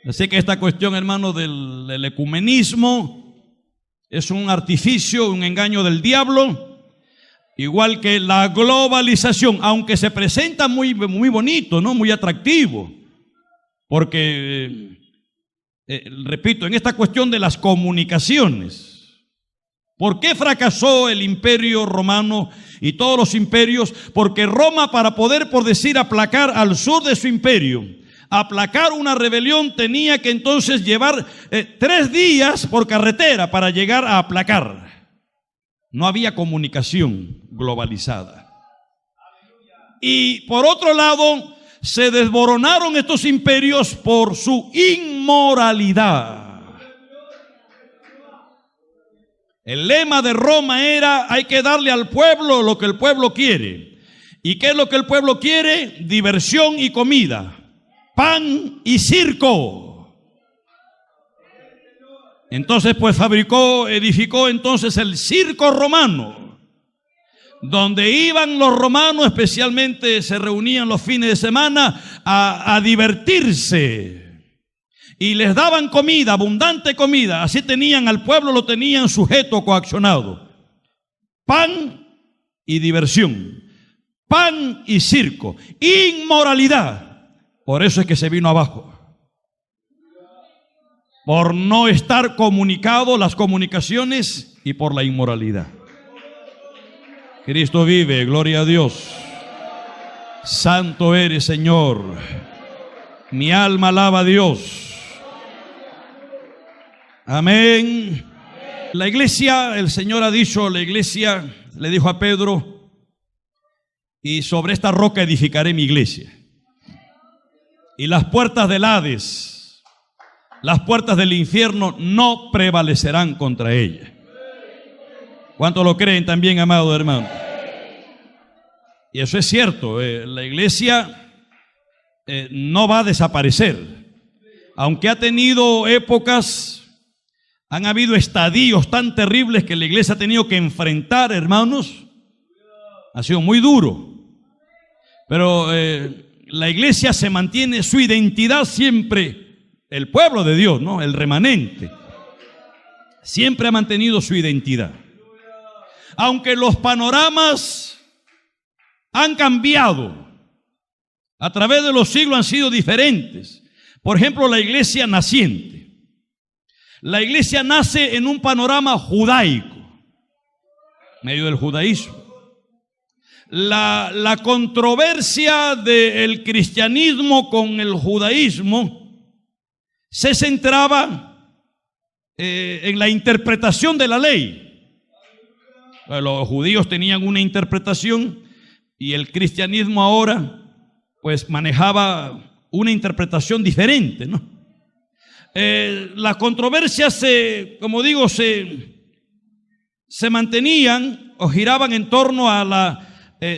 A: Así que esta cuestión, hermano, del ecumenismo es un artificio, un engaño del diablo, igual que la globalización, aunque se presenta muy, muy bonito, ¿no? Muy atractivo, porque, repito, en esta cuestión de las comunicaciones, ¿por qué fracasó el imperio romano y todos los imperios? Porque Roma, para poder, por decir, aplacar al sur de su imperio, aplacar una rebelión, tenía que entonces llevar 3 días por carretera para llegar a aplacar. No había comunicación globalizada. Y por otro lado, se desmoronaron estos imperios por su inmoralidad. El lema de Roma era: hay que darle al pueblo lo que el pueblo quiere. ¿Y qué es lo que el pueblo quiere? Diversión y comida, pan y circo. Entonces pues edificó entonces el circo romano, donde iban los romanos, especialmente se reunían los fines de semana a divertirse. Y les daban comida, abundante comida. Así tenían al pueblo, lo tenían sujeto, coaccionado. Pan y diversión, pan y circo, inmoralidad. Por eso es que se vino abajo. Por no estar comunicado las comunicaciones y por la inmoralidad. Cristo vive, gloria a Dios. Santo eres, Señor. Mi alma alaba a Dios. Amén. La iglesia, el Señor ha dicho, la iglesia le dijo a Pedro: y sobre esta roca edificaré mi iglesia. Y las puertas del Hades, las puertas del infierno no prevalecerán contra ella. ¿Cuántos lo creen también, amado hermano? Y eso es cierto, la iglesia no va a desaparecer. Aunque ha tenido épocas, han habido estadios tan terribles que la iglesia ha tenido que enfrentar, hermanos. Ha sido muy duro. Pero la iglesia se mantiene su identidad siempre, el pueblo de Dios, ¿no? El remanente. Siempre ha mantenido su identidad. Aunque los panoramas han cambiado, a través de los siglos han sido diferentes. Por ejemplo, la iglesia naciente. La iglesia nace en un panorama judaico, medio del judaísmo. La controversia del cristianismo con el judaísmo se centraba en la interpretación de la ley. Los judíos tenían una interpretación y el cristianismo ahora pues manejaba una interpretación diferente, ¿no? Las controversias se mantenían o giraban en torno a la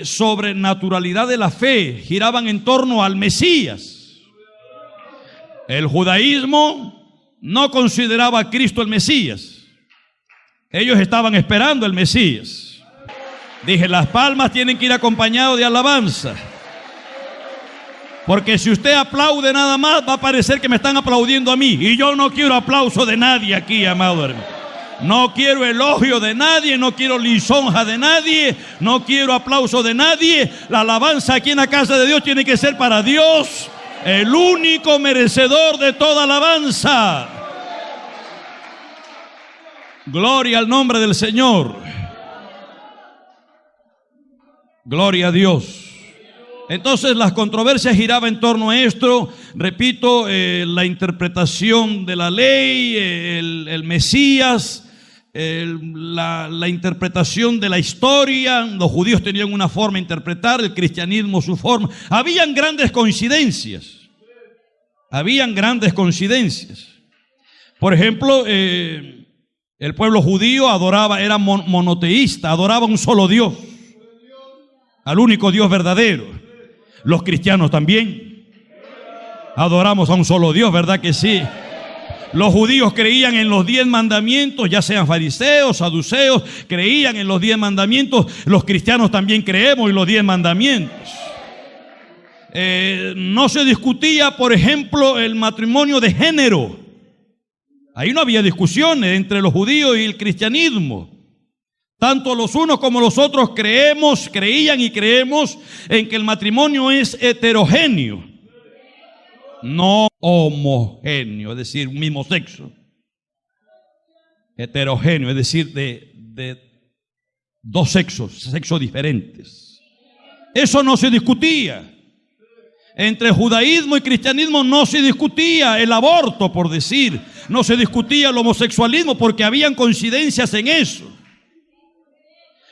A: sobrenaturalidad de la fe, giraban en torno al Mesías. El judaísmo no consideraba a Cristo el Mesías. Ellos estaban esperando el Mesías. Dije, las palmas tienen que ir acompañadas de alabanza. Porque si usted aplaude nada más, va a parecer que me están aplaudiendo a mí. Y yo no quiero aplauso de nadie aquí, amado hermano. No quiero elogio de nadie, no quiero lisonja de nadie, no quiero aplauso de nadie. La alabanza aquí en la casa de Dios tiene que ser para Dios, el único merecedor de toda alabanza. Gloria al nombre del Señor. Gloria a Dios. Entonces las controversias giraban en torno a esto, repito, la interpretación de la ley, el Mesías, la interpretación de la historia. Los judíos tenían una forma de interpretar, el cristianismo su forma. Habían grandes coincidencias. Por ejemplo, el pueblo judío era monoteísta, adoraba un solo Dios, al único Dios verdadero. Los cristianos también adoramos a un solo Dios, ¿verdad que sí? Los judíos creían en los 10 mandamientos, ya sean fariseos, saduceos, creían en los 10 mandamientos. Los cristianos también creemos en los 10 mandamientos. No se discutía, por ejemplo, el matrimonio de género. Ahí no había discusiones entre los judíos y el cristianismo. Tanto los unos como los otros creían y creemos en que el matrimonio es heterogéneo, no homogéneo, es decir, mismo sexo. Heterogéneo, es decir, de dos sexos diferentes. Eso no se discutía. Entre judaísmo y cristianismo no se discutía el aborto, por decir. No se discutía el homosexualismo porque habían coincidencias en eso.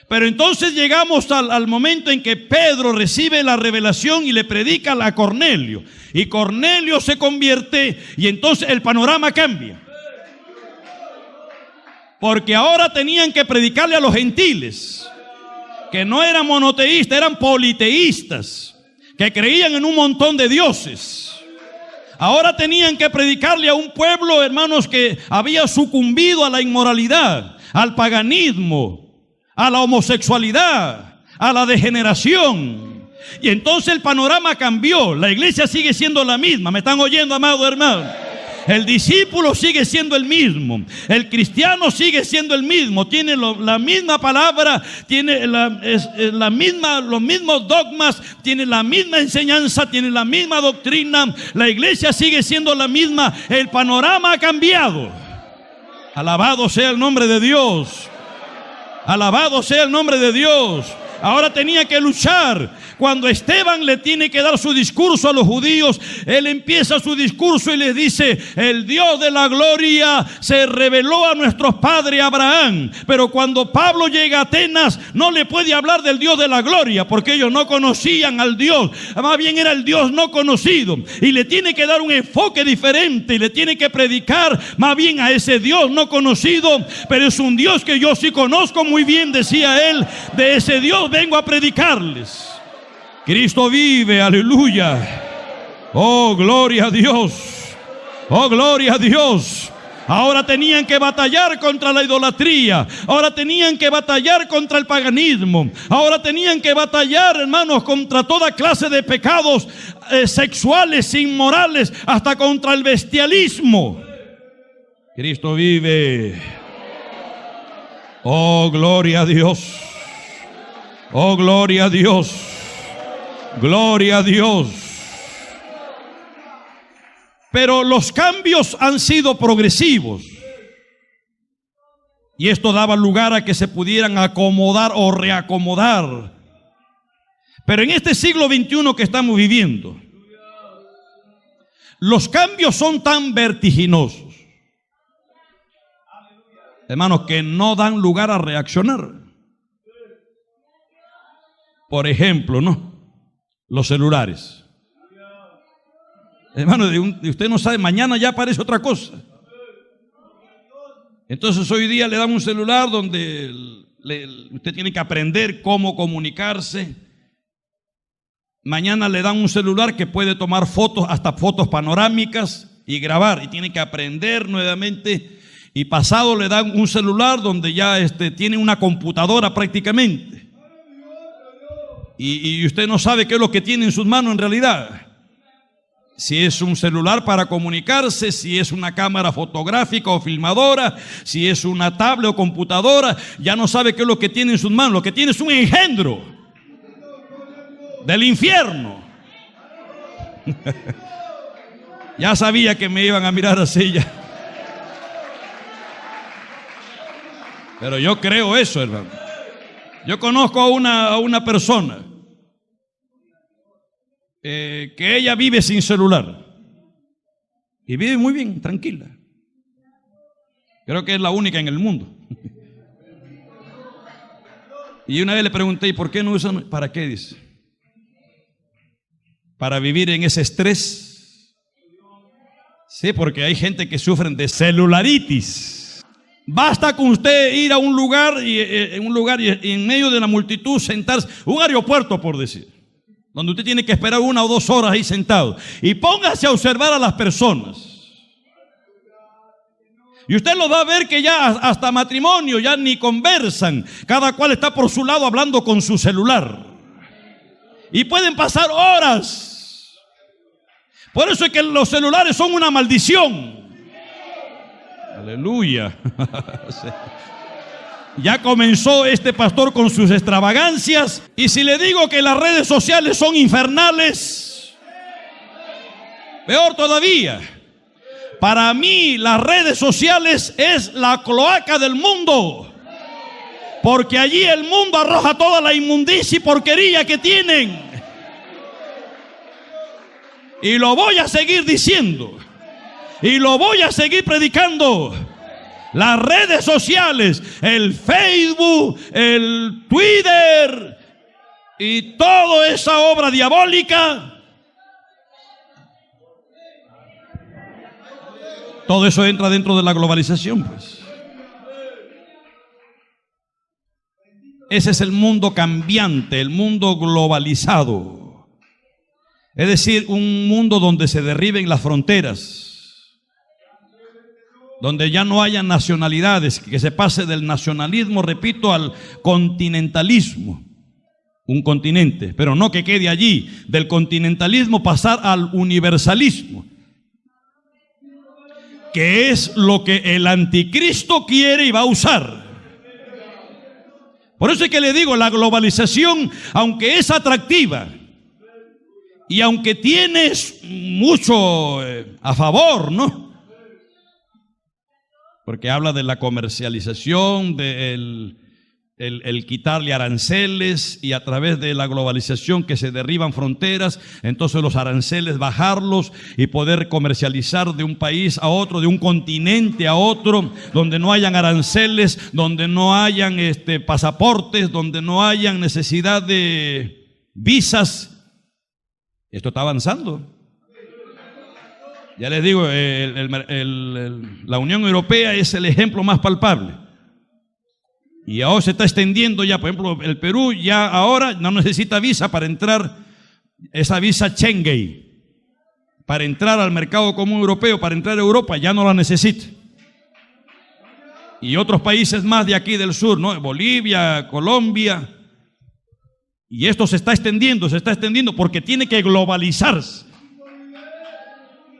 A: Pero entonces llegamos al momento en que Pedro recibe la revelación y le predica a Cornelio. Y Cornelio se convierte y entonces el panorama cambia. Porque ahora tenían que predicarle a los gentiles, que no eran monoteístas, eran politeístas, que creían en un montón de dioses. Ahora tenían que predicarle a un pueblo, hermanos, que había sucumbido a la inmoralidad, al paganismo, a la homosexualidad, a la degeneración. Y entonces el panorama cambió. La iglesia sigue siendo la misma. ¿Me están oyendo, amado hermano? El discípulo sigue siendo el mismo. El cristiano sigue siendo el mismo. Tiene la misma palabra, tiene los mismos dogmas, tiene la misma enseñanza, tiene la misma doctrina. La iglesia sigue siendo la misma. El panorama ha cambiado. Alabado sea el nombre de Dios. Alabado sea el nombre de Dios. Ahora tenía que luchar. Cuando Esteban le tiene que dar su discurso a los judíos, él empieza su discurso y les dice: el Dios de la gloria se reveló a nuestros padres Abraham. Pero cuando Pablo llega a Atenas, no le puede hablar del Dios de la gloria, porque ellos no conocían al Dios. Más bien era el Dios no conocido. Y le tiene que dar un enfoque diferente, y le tiene que predicar más bien a ese Dios no conocido. Pero es un Dios que yo sí conozco muy bien, decía él. De ese Dios vengo a predicarles. Cristo vive, aleluya. Oh, gloria a Dios. Oh, gloria a Dios. Ahora tenían que batallar contra la idolatría. Ahora tenían que batallar contra el paganismo. Ahora tenían que batallar, hermanos, contra toda clase de pecados sexuales, inmorales, hasta contra el bestialismo. Cristo vive. Oh, gloria a Dios. Oh, gloria a Dios. Gloria a Dios. Pero los cambios han sido progresivos. Y esto daba lugar a que se pudieran acomodar o reacomodar. Pero en este siglo XXI que estamos viviendo, los cambios son tan vertiginosos, hermanos, que no dan lugar a reaccionar. Por ejemplo, los celulares. Hermano, usted no sabe, mañana ya aparece otra cosa. Entonces hoy día le dan un celular donde usted tiene que aprender cómo comunicarse. Mañana le dan un celular que puede tomar fotos, hasta fotos panorámicas, y grabar, y tiene que aprender nuevamente. Y pasado le dan un celular donde ya tiene una computadora prácticamente. Y usted no sabe qué es lo que tiene en sus manos en realidad. Si es un celular para comunicarse, si es una cámara fotográfica o filmadora, si es una tablet o computadora, ya no sabe qué es lo que tiene en sus manos. Lo que tiene es un engendro del infierno. Ya sabía que me iban a mirar así ya. Pero yo creo eso, hermano. Yo conozco a una persona que ella vive sin celular y vive muy bien, tranquila. Creo que es la única en el mundo. Y una vez le pregunté: ¿y por qué no usan? ¿Para qué? Dice: para vivir en ese estrés. Sí, porque hay gente que sufren de celularitis. Basta con usted ir a un lugar y en medio de la multitud sentarse, un aeropuerto por decir, donde usted tiene que esperar 1 o 2 horas ahí sentado, y póngase a observar a las personas. Y usted lo va a ver que ya hasta matrimonio ya ni conversan. Cada cual está por su lado hablando con su celular. Y pueden pasar horas. Por eso es que los celulares son una maldición. Aleluya. Ya comenzó este pastor con sus extravagancias. Y si le digo que las redes sociales son infernales, peor todavía. Para mí las redes sociales es la cloaca del mundo, porque allí el mundo arroja toda la inmundicia y porquería que tienen. Y lo voy a seguir diciendo, y lo voy a seguir predicando. Las redes sociales, el Facebook, el Twitter y toda esa obra diabólica, todo eso entra dentro de la globalización, pues. Ese es el mundo cambiante, el mundo globalizado. Es decir, un mundo donde se derriben las fronteras, donde ya no haya nacionalidades, que se pase del nacionalismo, repito, al continentalismo. Un continente, pero no que quede allí, del continentalismo pasar al universalismo, que es lo que el anticristo quiere y va a usar. Por eso es que le digo, la globalización, aunque es atractiva y aunque tienes mucho a favor, ¿no? Porque habla de la comercialización, de el quitarle aranceles, y a través de la globalización que se derriban fronteras, entonces los aranceles bajarlos y poder comercializar de un país a otro, de un continente a otro, donde no hayan aranceles, donde no hayan pasaportes, donde no hayan necesidad de visas. Esto está avanzando. Ya les digo, la Unión Europea es el ejemplo más palpable. Y ahora se está extendiendo ya, por ejemplo, el Perú ya ahora no necesita visa para entrar, esa visa Schengen, para entrar al mercado común europeo, para entrar a Europa, ya no la necesita. Y otros países más de aquí del sur, ¿no? Bolivia, Colombia. Y esto se está extendiendo porque tiene que globalizarse.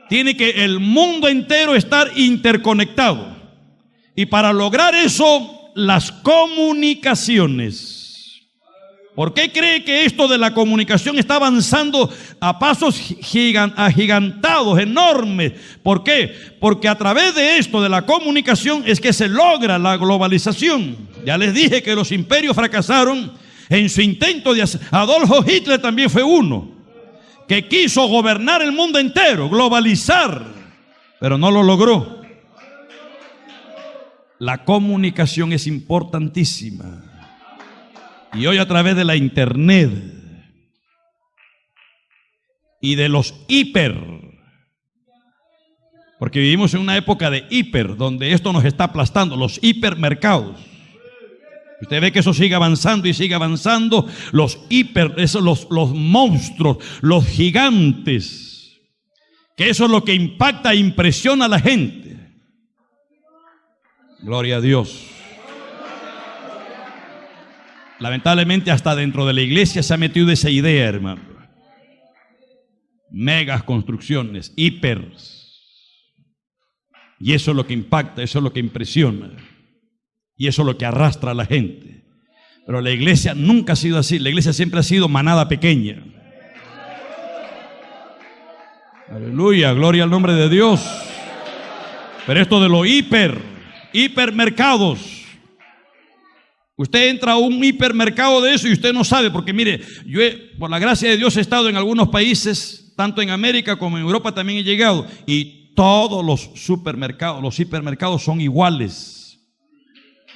A: Tiene que el mundo entero estar interconectado. Y para lograr eso, las comunicaciones. ¿Por qué cree que esto de la comunicación está avanzando a pasos agigantados, enormes? ¿Por qué? Porque a través de esto de la comunicación es que se logra la globalización. Ya les dije que los imperios fracasaron en su intento de hacer. Adolfo Hitler también fue uno que quiso gobernar el mundo entero, globalizar, pero no lo logró. La comunicación es importantísima. Y hoy a través de la internet y de los hiper, porque vivimos en una época de hiper, donde esto nos está aplastando, los hipermercados. Usted ve que eso sigue avanzando y sigue avanzando. Los hiper, los monstruos, los gigantes, que eso es lo que impacta e impresiona a la gente. Gloria a Dios. Lamentablemente hasta dentro de la iglesia se ha metido esa idea, hermano. Megas construcciones, hipers. Y eso es lo que impacta, eso es lo que impresiona. Y eso es lo que arrastra a la gente. Pero la iglesia nunca ha sido así. La iglesia siempre ha sido manada pequeña. Aleluya, gloria al nombre de Dios. Pero esto de lo hipermercados. Usted entra a un hipermercado de eso y usted no sabe, porque mire, yo por la gracia de Dios he estado en algunos países, tanto en América como en Europa también he llegado, y todos los supermercados, los hipermercados son iguales.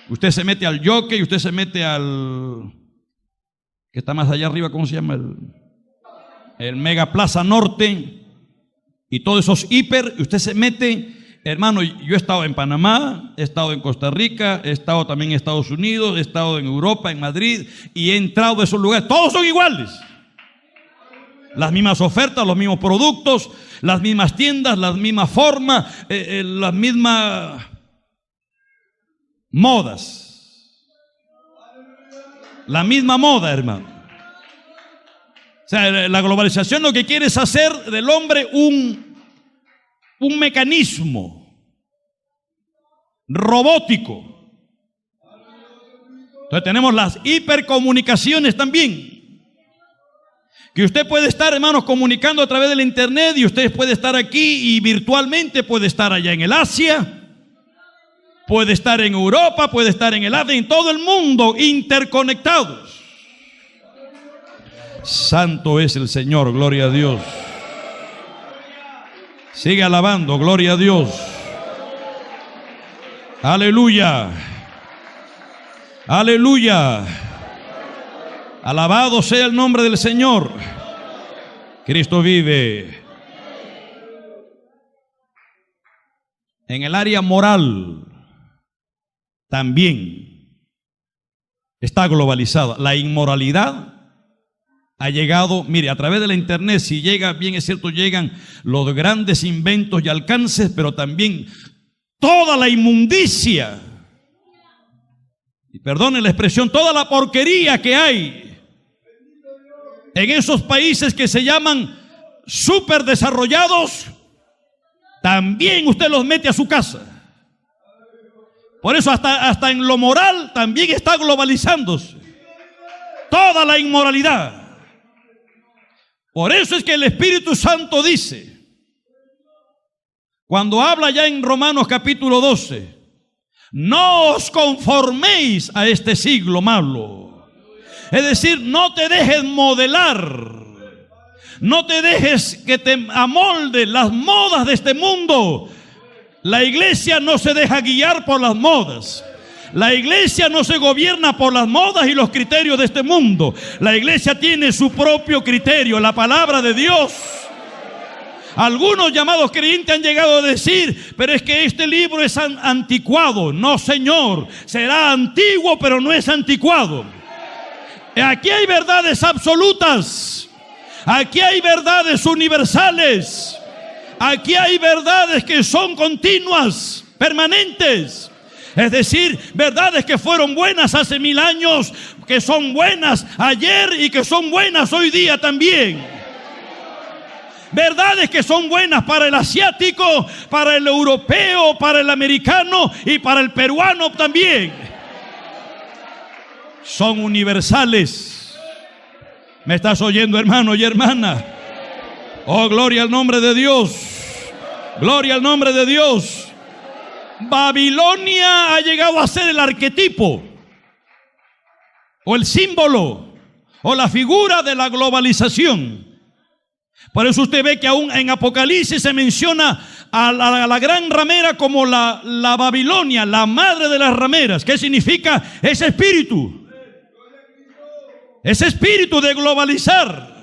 A: Usted se mete al Jockey, usted se mete al que está más allá arriba, ¿cómo se llama? El Mega Plaza Norte, y todos esos hiper, usted se mete. Hermano, yo he estado en Panamá, he estado en Costa Rica, he estado también en Estados Unidos, he estado en Europa, en Madrid, y he entrado a esos lugares. Todos son iguales. Las mismas ofertas, los mismos productos, las mismas tiendas, las mismas formas, las mismas modas. La misma moda, hermano. O sea, la globalización lo que quiere es hacer del hombre un mecanismo robótico. Entonces tenemos las hipercomunicaciones también. Que usted puede estar, hermanos, comunicando a través del internet, y usted puede estar aquí y virtualmente puede estar allá en el Asia, puede estar en Europa, puede estar en el África, en todo el mundo, interconectados. Santo es el Señor, gloria a Dios. Sigue alabando, gloria a Dios. Aleluya. Aleluya. Alabado sea el nombre del Señor. Cristo vive. En el área moral también está globalizada. La inmoralidad ha llegado, mire, a través de la internet, si llega, bien es cierto, llegan los grandes inventos y alcances, pero también toda la inmundicia, y perdone la expresión, toda la porquería que hay en esos países que se llaman súper desarrollados, también usted los mete a su casa. Por eso hasta en lo moral también está globalizándose toda la inmoralidad. Por eso es que el Espíritu Santo dice, cuando habla ya en Romanos capítulo 12, no os conforméis a este siglo malo. Es decir, no te dejes modelar, no te dejes que te amolden las modas de este mundo. La iglesia no se deja guiar por las modas. La iglesia no se gobierna por las modas y los criterios de este mundo. La iglesia tiene su propio criterio, la palabra de Dios. Algunos llamados creyentes han llegado a decir, pero es que este libro es anticuado. No, señor, será antiguo, pero no es anticuado. Aquí hay verdades absolutas. Aquí hay verdades universales. Aquí hay verdades que son continuas, permanentes. Es decir, verdades que fueron buenas hace 1000 años, que son buenas ayer y que son buenas hoy día también. Verdades que son buenas para el asiático, para el europeo, para el americano y para el peruano también. Son universales. ¿Me estás oyendo, hermano y hermana? Oh, gloria al nombre de Dios. Gloria al nombre de Dios. Babilonia ha llegado a ser el arquetipo o el símbolo o la figura de la globalización. Por eso usted ve que aún en Apocalipsis se menciona a la gran ramera como la Babilonia, la madre de las rameras. ¿Qué significa ese espíritu? Ese espíritu de globalizar.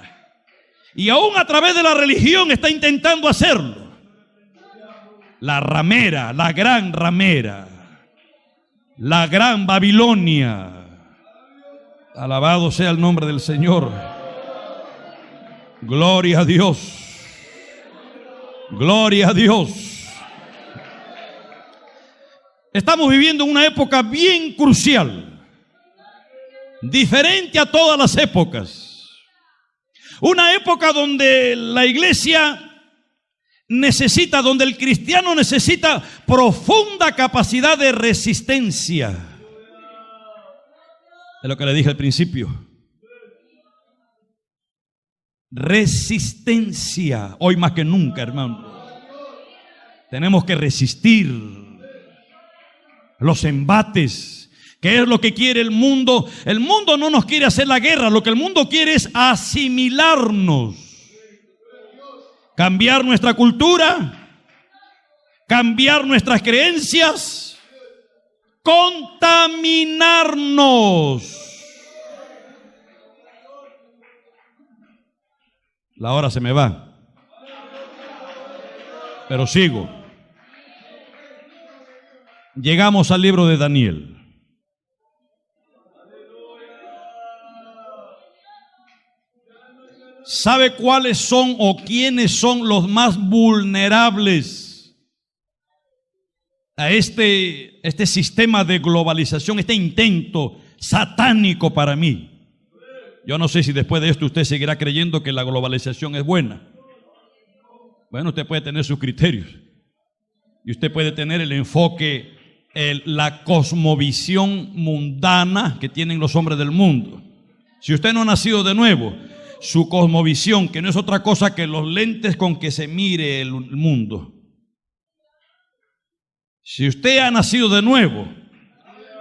A: Y aún a través de la religión está intentando hacerlo. La ramera, la gran ramera, la gran Babilonia. Alabado sea el nombre del Señor. Gloria a Dios. Gloria a Dios. Estamos viviendo una época bien crucial, diferente a todas las épocas. Una época donde la iglesia necesita, donde el cristiano necesita profunda capacidad de resistencia. Es lo que le dije al principio. Resistencia. Hoy más que nunca, hermano. Tenemos que resistir los embates. ¿Qué es lo que quiere el mundo? El mundo no nos quiere hacer la guerra. Lo que el mundo quiere es asimilarnos. Cambiar nuestra cultura, cambiar nuestras creencias, contaminarnos. La hora se me va, pero sigo. Llegamos al libro de Daniel. ¿Sabe cuáles son o quiénes son los más vulnerables? a este sistema de globalización, este intento satánico para mí. Yo no sé si después de esto usted seguirá creyendo que la globalización es buena. Bueno, usted puede tener sus criterios y usted puede tener el enfoque, la cosmovisión mundana que tienen los hombres del mundo. Si usted no ha nacido de nuevo, su cosmovisión, que no es otra cosa que los lentes con que se mire el mundo. Si usted ha nacido de nuevo,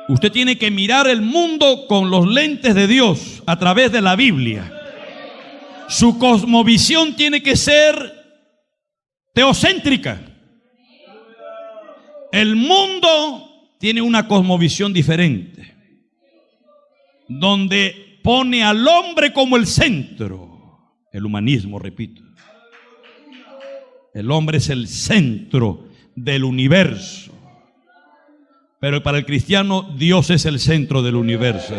A: usted tiene que mirar el mundo con los lentes de Dios a través de la Biblia. Su cosmovisión tiene que ser teocéntrica. El mundo tiene una cosmovisión diferente, donde pone al hombre como el centro. El humanismo, repito. El hombre es el centro del universo. Pero para el cristiano, Dios es el centro del universo.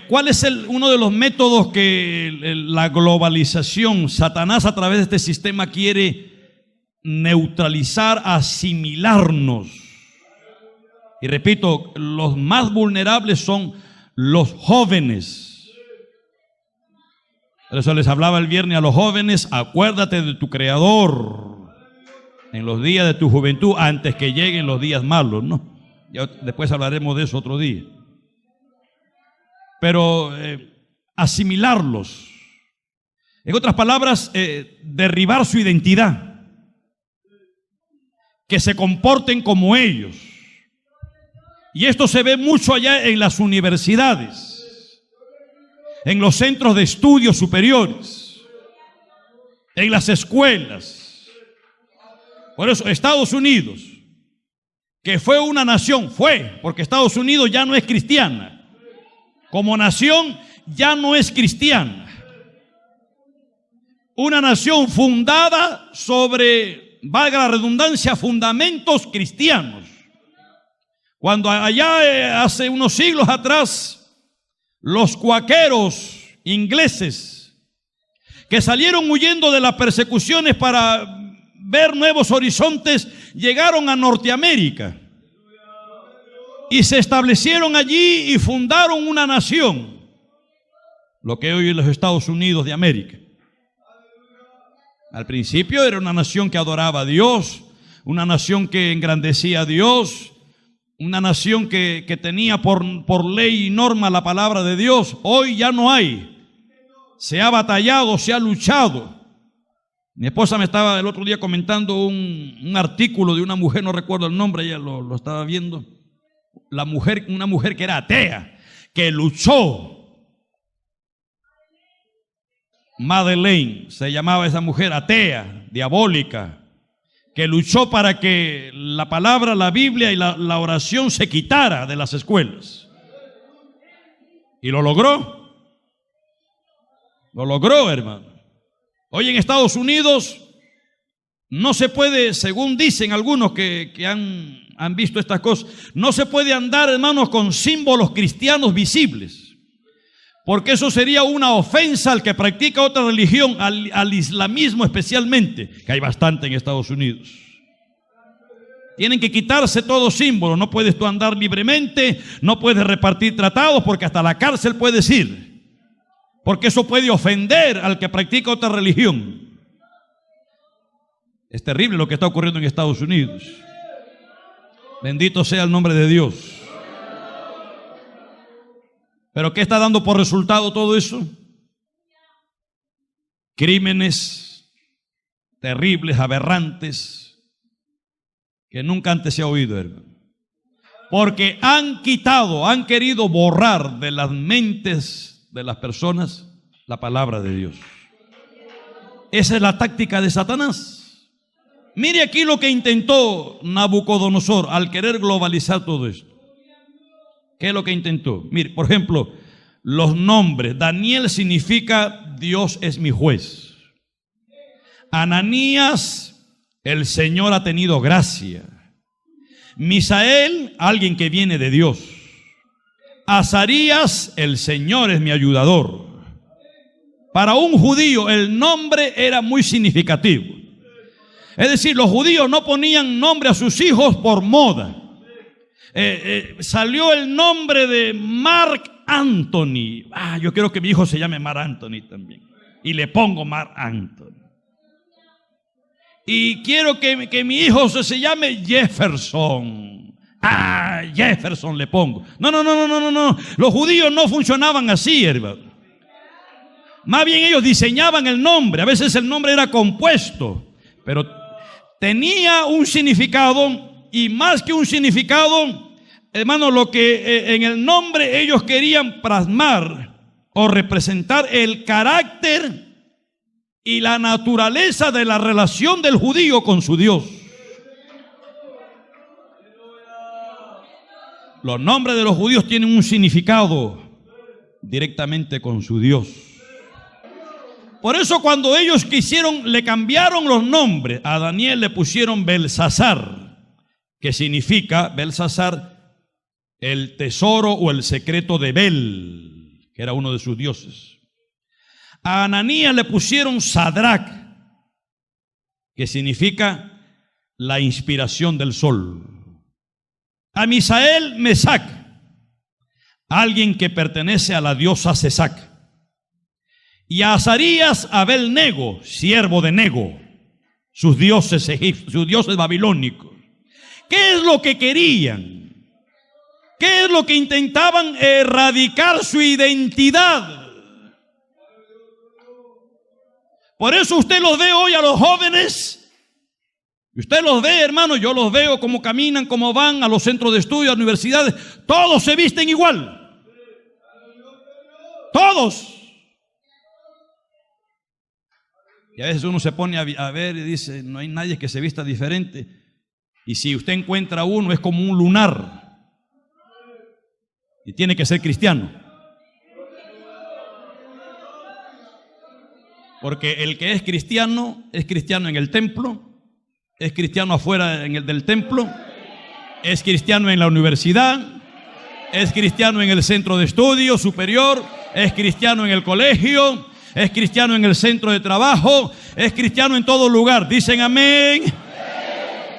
A: ¿Cuál es uno de los métodos que la globalización, Satanás a través de este sistema quiere neutralizar, asimilarnos? Y repito, los más vulnerables son los jóvenes. Por eso les hablaba el viernes a los jóvenes: acuérdate de tu Creador en los días de tu juventud, antes que lleguen los días malos, ¿no? Ya después hablaremos de eso otro día. Pero asimilarlos, en otras palabras, derribar su identidad, que se comporten como ellos. Y esto se ve mucho allá en las universidades, en los centros de estudios superiores, en las escuelas. Por eso Estados Unidos, que fue una nación, porque Estados Unidos ya no es cristiana. Como nación ya no es cristiana. Una nación fundada sobre, valga la redundancia, fundamentos cristianos. Cuando allá hace unos siglos atrás, los cuáqueros ingleses, que salieron huyendo de las persecuciones para ver nuevos horizontes, llegaron a Norteamérica y se establecieron allí y fundaron una nación, lo que hoy es los Estados Unidos de América. Al principio era una nación que adoraba a Dios, una nación que engrandecía a Dios, una nación que tenía por ley y norma la palabra de Dios. Hoy ya no hay. Se ha batallado, se ha luchado. Mi esposa me estaba el otro día comentando un artículo de una mujer, no recuerdo el nombre, ella lo estaba viendo. Una mujer que era atea, que luchó. Madeleine se llamaba esa mujer, atea, diabólica, que luchó para que la palabra, la Biblia y la oración se quitara de las escuelas. Y lo logró. Lo logró, hermano. Hoy en Estados Unidos no se puede, según dicen algunos que han visto estas cosas, no se puede andar, hermanos, con símbolos cristianos visibles, porque eso sería una ofensa al que practica otra religión, al islamismo especialmente, que hay bastante en Estados Unidos. Tienen que quitarse todo símbolo. No puedes tú andar libremente, no puedes repartir tratados, porque hasta la cárcel puedes ir, porque eso puede ofender al que practica otra religión. Es terrible lo que está ocurriendo en Estados Unidos. Bendito sea el nombre de Dios. ¿Pero qué está dando por resultado todo eso? Crímenes terribles, aberrantes, que nunca antes se ha oído, hermano. Porque han querido borrar de las mentes de las personas la palabra de Dios. Esa es la táctica de Satanás. Mire aquí lo que intentó Nabucodonosor al querer globalizar todo esto. ¿Qué es lo que intentó? Mire, por ejemplo, los nombres. Daniel significa Dios es mi juez. Ananías, el Señor ha tenido gracia. Misael, alguien que viene de Dios. Azarías, el Señor es mi ayudador. Para un judío el nombre era muy significativo. Es decir, los judíos no ponían nombre a sus hijos por moda. Salió el nombre de Mark Anthony. Yo quiero que mi hijo se llame Mark Anthony también. Y le pongo Mark Anthony. Y quiero que mi hijo se llame Jefferson. Jefferson le pongo. No. Los judíos no funcionaban así, hermano. Más bien ellos diseñaban el nombre. A veces el nombre era compuesto, pero tenía un significado, y más que un significado, hermano, lo que en el nombre ellos querían plasmar o representar el carácter y la naturaleza de la relación del judío con su Dios. Los nombres de los judíos tienen un significado directamente con su Dios. Por eso cuando ellos le cambiaron los nombres. A Daniel le pusieron Belsasar, que significa, Belsasar, el tesoro o el secreto de Bel, que era uno de sus dioses. A Ananías le pusieron Sadrach, que significa la inspiración del sol. A Misael, Mesac, alguien que pertenece a la diosa Sesac. Y a Azarías, Abel-Nego, siervo de Nego, sus dioses egipcios, sus dioses babilónicos. ¿Qué es lo que querían? ¿Qué es lo que intentaban erradicar su identidad? Por eso usted los ve hoy a los jóvenes. Y usted los ve, hermano, yo los veo cómo caminan, cómo van a los centros de estudio, a las universidades. Todos se visten igual. Todos. Y a veces uno se pone a ver y dice, no hay nadie que se vista diferente. Y si usted encuentra uno, es como un lunar. Y tiene que ser cristiano. Porque el que es cristiano en el templo, es cristiano afuera del templo, es cristiano en la universidad, es cristiano en el centro de estudio superior, es cristiano en el colegio, es cristiano en el centro de trabajo, es cristiano en todo lugar. Dicen amén.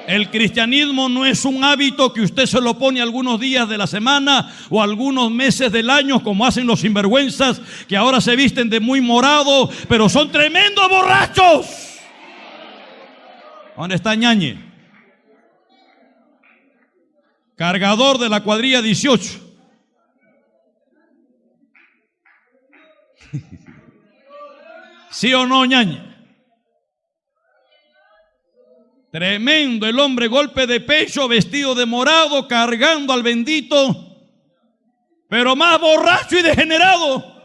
A: El cristianismo no es un hábito que usted se lo pone algunos días de la semana o algunos meses del año, como hacen los sinvergüenzas que ahora se visten de muy morado, pero son tremendos borrachos. ¿Dónde está Ñañe? Cargador de la cuadrilla 18. ¿Sí o no, Ñañe? Tremendo el hombre, golpe de pecho, vestido de morado, cargando al bendito, pero más borracho y degenerado.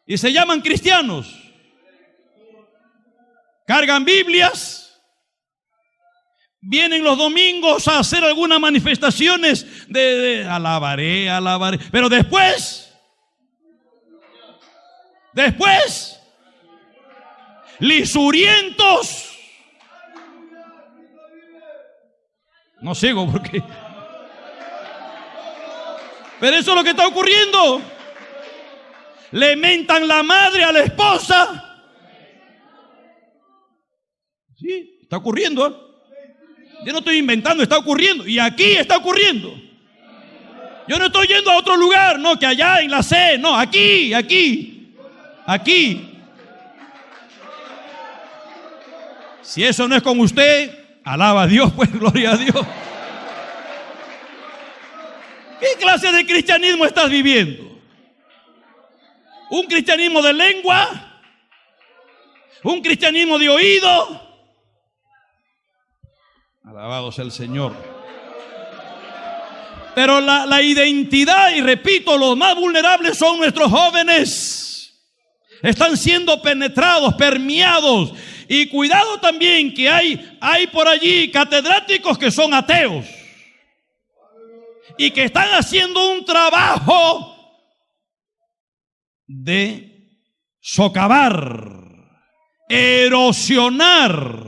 A: Y se llaman cristianos. Cargan Biblias, vienen los domingos a hacer algunas manifestaciones de alabaré, pero después, lisurientos. No sigo porque... Pero eso es lo que está ocurriendo. Le mentan la madre a la esposa. Sí, está ocurriendo, ¿eh? Yo no estoy inventando, está ocurriendo. Y aquí está ocurriendo. Yo no estoy yendo a otro lugar, no, que allá en la C, no, aquí. Si eso no es con usted, alaba a Dios, pues, gloria a Dios. ¿Qué clase de cristianismo estás viviendo? ¿Un cristianismo de lengua? ¿Un cristianismo de oído? Alabado sea el Señor. Pero la identidad, y repito, los más vulnerables son nuestros jóvenes. Están siendo penetrados, permeados. Y cuidado también que hay por allí catedráticos que son ateos y que están haciendo un trabajo de socavar, erosionar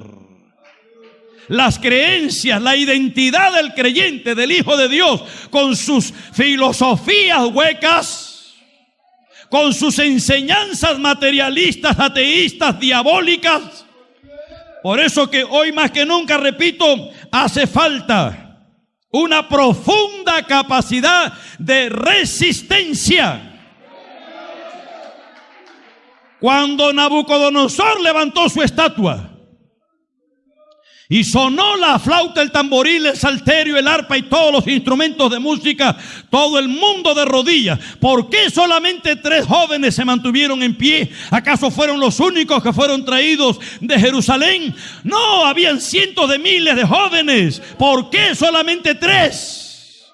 A: las creencias, la identidad del creyente, del Hijo de Dios, con sus filosofías huecas, con sus enseñanzas materialistas, ateístas, diabólicas. Por eso que hoy más que nunca, repito, hace falta una profunda capacidad de resistencia. Cuando Nabucodonosor levantó su estatua y sonó la flauta, el tamboril, el salterio, el arpa y todos los instrumentos de música, todo el mundo de rodillas. ¿Por qué solamente 3 jóvenes se mantuvieron en pie? ¿Acaso fueron los únicos que fueron traídos de Jerusalén? No, habían cientos de miles de jóvenes. ¿Por qué solamente 3?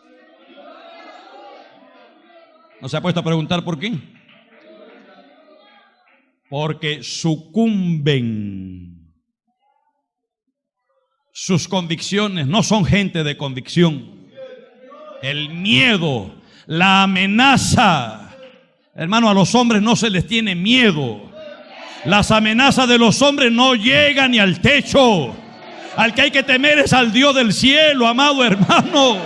A: ¿No se ha puesto a preguntar por qué? Porque sucumben. Sus convicciones no son gente de convicción. El miedo, la amenaza. Hermano, a los hombres no se les tiene miedo. Las amenazas de los hombres no llegan ni al techo. Al que hay que temer es al Dios del cielo, amado hermano.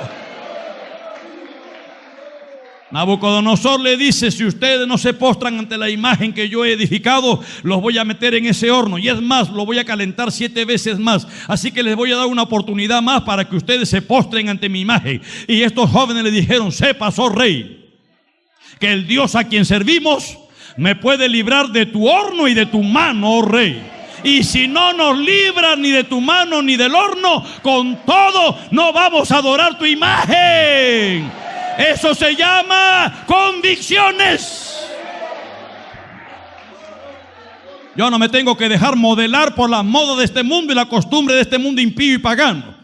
A: Nabucodonosor le dice: si ustedes no se postran ante la imagen que yo he edificado, los voy a meter en ese horno, y es más, lo voy a calentar 7 veces más. Así que les voy a dar una oportunidad más para que ustedes se postren ante mi imagen. Y estos jóvenes le dijeron: sepas, oh rey, que el Dios a quien servimos me puede librar de tu horno y de tu mano, oh rey. Y si no nos libra ni de tu mano ni del horno, con todo no vamos a adorar tu imagen. Eso se llama convicciones. Yo no me tengo que dejar modelar por la moda de este mundo y la costumbre de este mundo impío y pagano.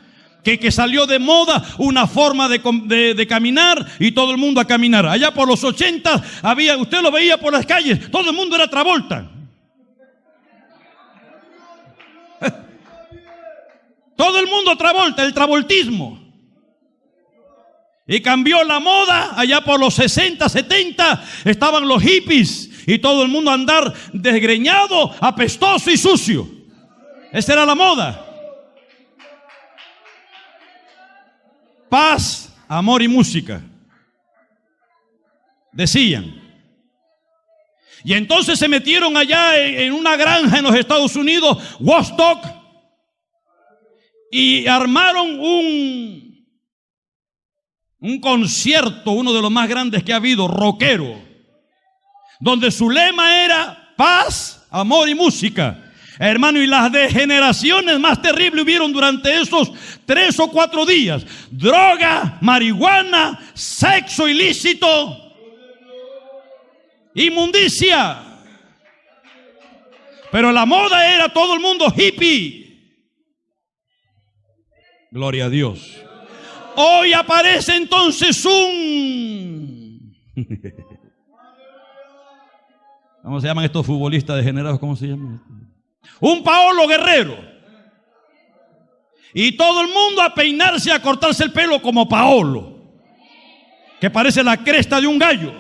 A: Que salió de moda una forma de caminar y todo el mundo a caminar. Allá por los 80 usted lo veía por las calles, todo el mundo era Travolta. Todo el mundo Travolta, el travoltismo. Y cambió la moda. Allá por los 60, 70 estaban los hippies y todo el mundo andar desgreñado, apestoso y sucio. Esa era la moda. Paz, amor y música, decían. Y entonces se metieron allá en una granja en los Estados Unidos, Woodstock, y armaron un concierto, uno de los más grandes que ha habido, rockero, donde su lema era paz, amor y música. Hermano, y las degeneraciones más terribles hubieron durante esos 3 o 4 días. Droga, marihuana, sexo ilícito, inmundicia. Pero la moda era todo el mundo hippie. Gloria a Dios. Hoy aparece entonces ¿cómo se llaman estos futbolistas degenerados? ¿Cómo se llaman? Un Paolo Guerrero. Y todo el mundo a peinarse, a cortarse el pelo como Paolo, que parece la cresta de un gallo.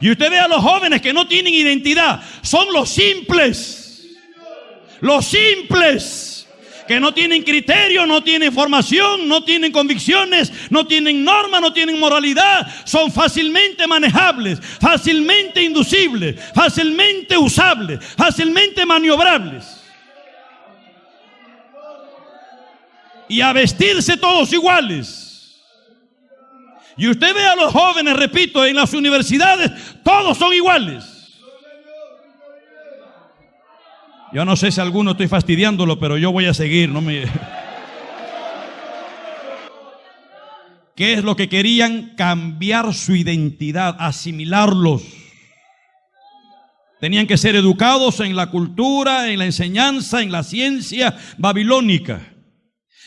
A: Y usted ve a los jóvenes que no tienen identidad. Son los simples. Los simples. Que no tienen criterio, no tienen formación, no tienen convicciones, no tienen norma, no tienen moralidad. Son fácilmente manejables, fácilmente inducibles, fácilmente usables, fácilmente maniobrables. Y a vestirse todos iguales. Y usted ve a los jóvenes, repito, en las universidades, todos son iguales. Yo no sé si alguno estoy fastidiándolo, pero yo voy a seguir. ¿Qué es lo que querían? Cambiar su identidad, asimilarlos. Tenían que ser educados en la cultura, en la enseñanza, en la ciencia babilónica.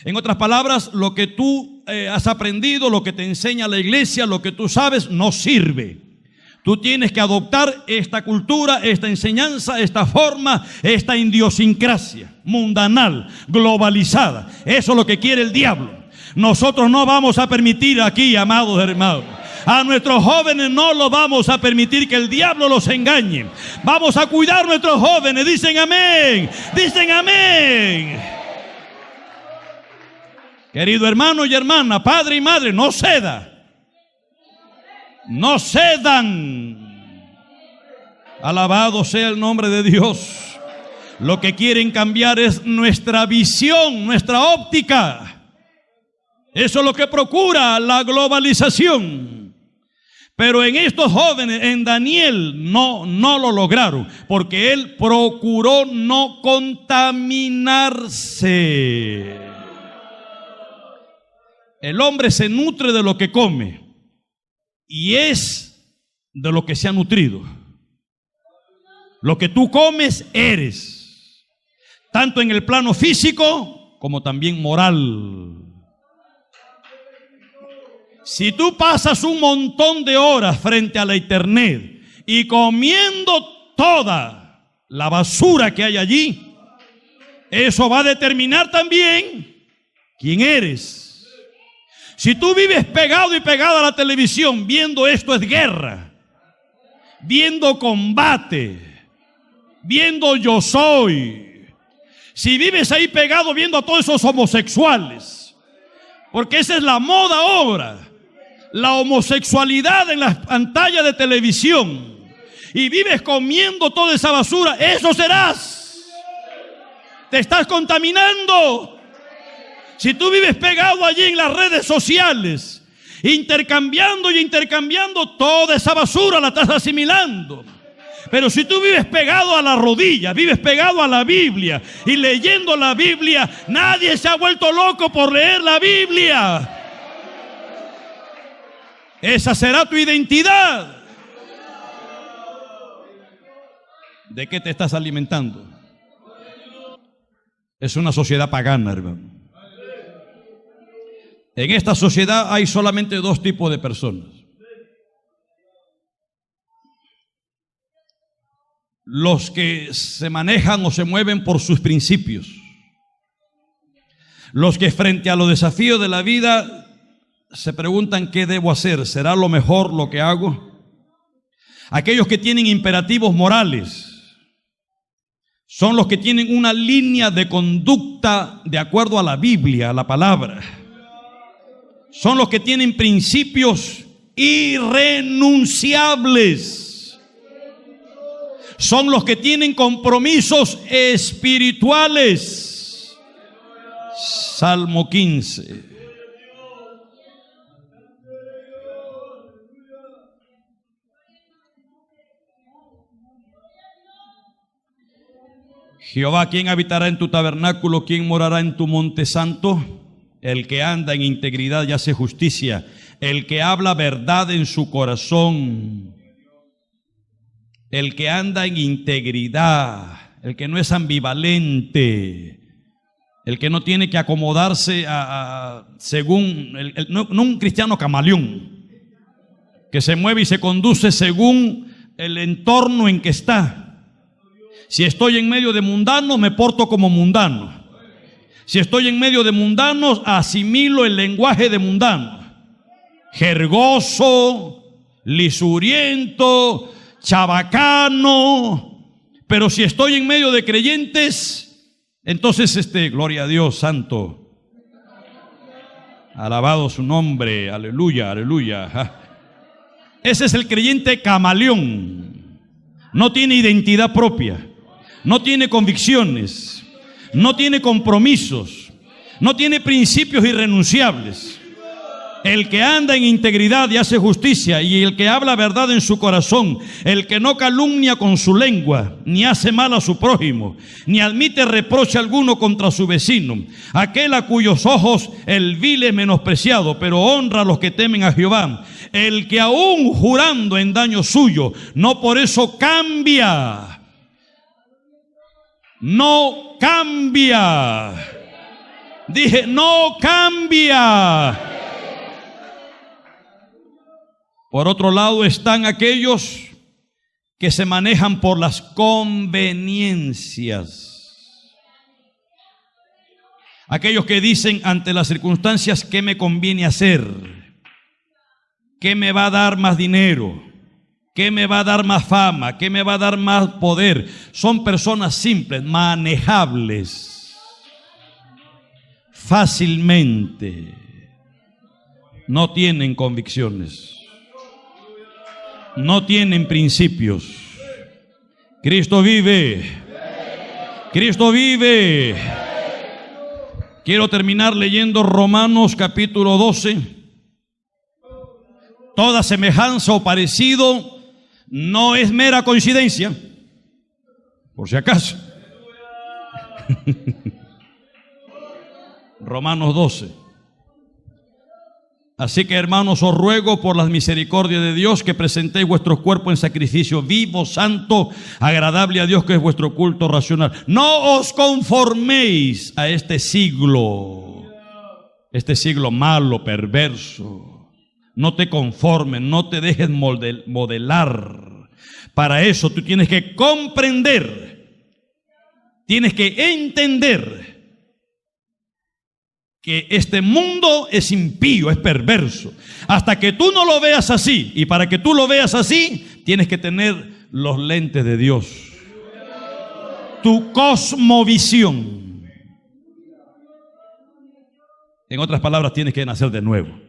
A: En otras palabras, lo que tú has aprendido, lo que te enseña la iglesia, lo que tú sabes, no sirve. Tú tienes que adoptar esta cultura, esta enseñanza, esta forma, esta idiosincrasia mundanal, globalizada. Eso es lo que quiere el diablo. Nosotros no vamos a permitir aquí, amados hermanos, a nuestros jóvenes no lo vamos a permitir que el diablo los engañe. Vamos a cuidar a nuestros jóvenes. Dicen amén. Dicen amén. Querido hermano y hermana, padre y madre, no ceda. no cedan. Alabado sea el nombre de Dios. Lo que quieren cambiar es nuestra visión, nuestra óptica. Eso es lo que procura la globalización. Pero en estos jóvenes, en Daniel, no lo lograron, porque él procuró no contaminarse. El hombre se nutre de lo que come y es de lo que se ha nutrido. Lo que tú comes eres, tanto en el plano físico como también moral. Si tú pasas un montón de horas frente a la internet y comiendo toda la basura que hay allí, eso va a determinar también quién eres. Si tú vives pegado y pegada a la televisión, viendo esto es guerra, viendo combate, viendo yo soy. Si vives ahí pegado viendo a todos esos homosexuales, porque esa es la moda ahora, la homosexualidad en las pantallas de televisión, y vives comiendo toda esa basura, eso serás. Te estás contaminando. Si tú vives pegado allí en las redes sociales, intercambiando y intercambiando, toda esa basura la estás asimilando. Pero si tú vives pegado a la rodilla, vives pegado a la Biblia y leyendo la Biblia, nadie se ha vuelto loco por leer la Biblia. Esa será tu identidad. ¿De qué te estás alimentando? Es una sociedad pagana, hermano. En esta sociedad hay solamente dos tipos de personas: los que se manejan o se mueven por sus principios, los que frente a los desafíos de la vida se preguntan qué debo hacer, ¿será lo mejor lo que hago? Aquellos que tienen imperativos morales son los que tienen una línea de conducta de acuerdo a la Biblia, a la palabra. Son los que tienen principios irrenunciables. Son los que tienen compromisos espirituales. Salmo 15. Jehová, ¿quién habitará en tu tabernáculo? ¿Quién morará en tu monte santo? El que anda en integridad y hace justicia, el que habla verdad en su corazón. El que anda en integridad, el que no es ambivalente, el que no tiene que acomodarse según, no un cristiano camaleón, que se mueve y se conduce según el entorno en que está. Si estoy en medio de mundanos, me porto como mundano. Si estoy en medio de mundanos, asimilo el lenguaje de mundanos. Jergoso, lisuriento, chabacano. Pero si estoy en medio de creyentes, entonces gloria a Dios, santo, alabado su nombre, aleluya, aleluya. Ese es el creyente camaleón. No tiene identidad propia, no tiene convicciones, no tiene compromisos, no tiene principios irrenunciables. El que anda en integridad y hace justicia, y el que habla verdad en su corazón, el que no calumnia con su lengua, ni hace mal a su prójimo, ni admite reproche alguno contra su vecino, aquel a cuyos ojos el vil es menospreciado, pero honra a los que temen a Jehová, el que aún jurando en daño suyo, no por eso cambia, no cambia, dije no cambia. Por otro lado están aquellos que se manejan por las conveniencias. Aquellos que dicen ante las circunstancias qué me conviene hacer, qué me va a dar más dinero, qué me va a dar más fama, qué me va a dar más poder. Son personas simples, manejables fácilmente. No tienen convicciones. no tienen principios. Cristo vive. Cristo vive. Quiero terminar leyendo Romanos capítulo 12. Toda semejanza o parecido no es mera coincidencia, por si acaso. Romanos 12. Así que, hermanos, os ruego por las misericordias de Dios que presentéis vuestros cuerpos en sacrificio vivo, santo, agradable a Dios, que es vuestro culto racional. No os conforméis a este siglo malo, perverso. No te conformes, no te dejes modelar. Para eso tú tienes que comprender, tienes que entender que este mundo es impío, es perverso. Hasta que tú no lo veas así, y para que tú lo veas así, tienes que tener los lentes de Dios. Tu cosmovisión. En otras palabras, tienes que nacer de nuevo.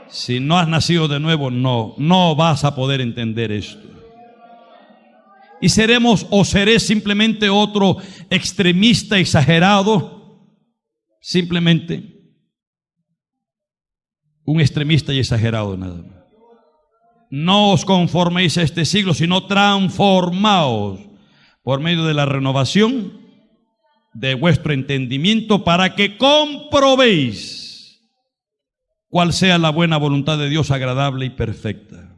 A: Si no has nacido de nuevo, no vas a poder entender esto. Y seré simplemente otro extremista exagerado. Simplemente un extremista y exagerado, nada más. No os conforméis a este siglo, sino transformaos por medio de la renovación de vuestro entendimiento, para que comprobéis cuál sea la buena voluntad de Dios, agradable y perfecta.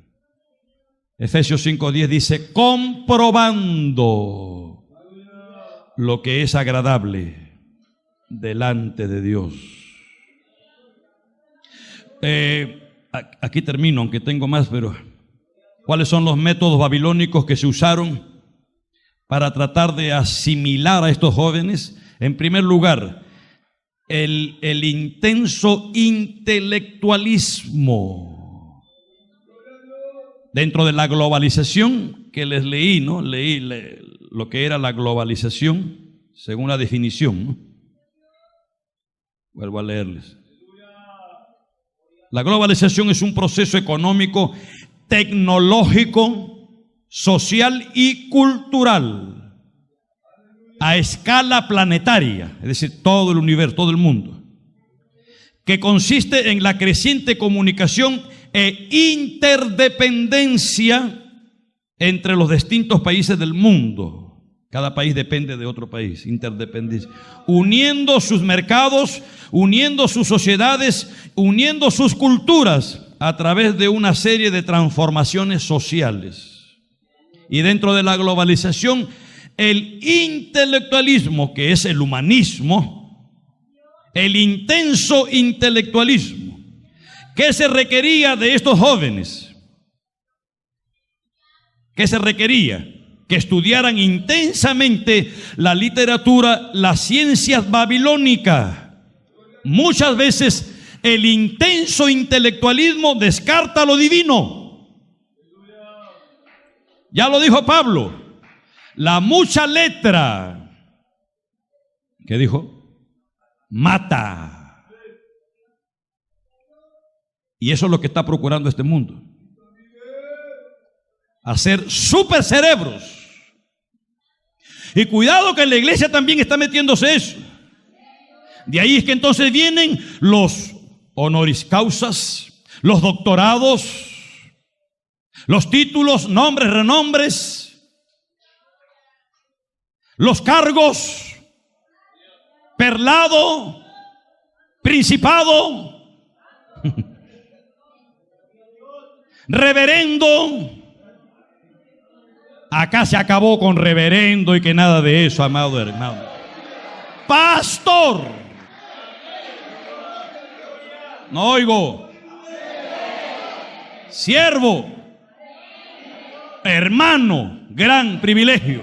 A: Efesios 5:10 dice: comprobando lo que es agradable delante de Dios. Aquí termino, aunque tengo más, pero ¿cuáles son los métodos babilónicos que se usaron para tratar de asimilar a estos jóvenes? En primer lugar, el intenso intelectualismo. Dentro de la globalización que les leí, ¿no? Leí lo que era la globalización según la definición, ¿no? Vuelvo a leerles. La globalización es un proceso económico, tecnológico, social y cultural a escala planetaria, es decir, todo el universo, todo el mundo, que consiste en la creciente comunicación e interdependencia entre los distintos países del mundo. Cada país depende de otro país, interdependencia. Uniendo sus mercados, uniendo sus sociedades, uniendo sus culturas a través de una serie de transformaciones sociales. Y dentro de la globalización, el intelectualismo, que es el humanismo, el intenso intelectualismo, ¿qué se requería de estos jóvenes? ¿Qué se requería? Que estudiaran intensamente la literatura, las ciencias babilónicas. Muchas veces el intenso intelectualismo descarta lo divino. Ya lo dijo Pablo, la mucha letra, ¿qué dijo? Mata. Y eso es lo que está procurando este mundo. Hacer super cerebros. Y cuidado que en la iglesia también está metiéndose eso. De ahí es que entonces vienen los honoris causas, los doctorados, los títulos, nombres, renombres, los cargos, perlado, principado, reverendo. Acá se acabó con reverendo y que nada de eso, amado hermano. Pastor. No oigo. Siervo. Hermano. Gran privilegio.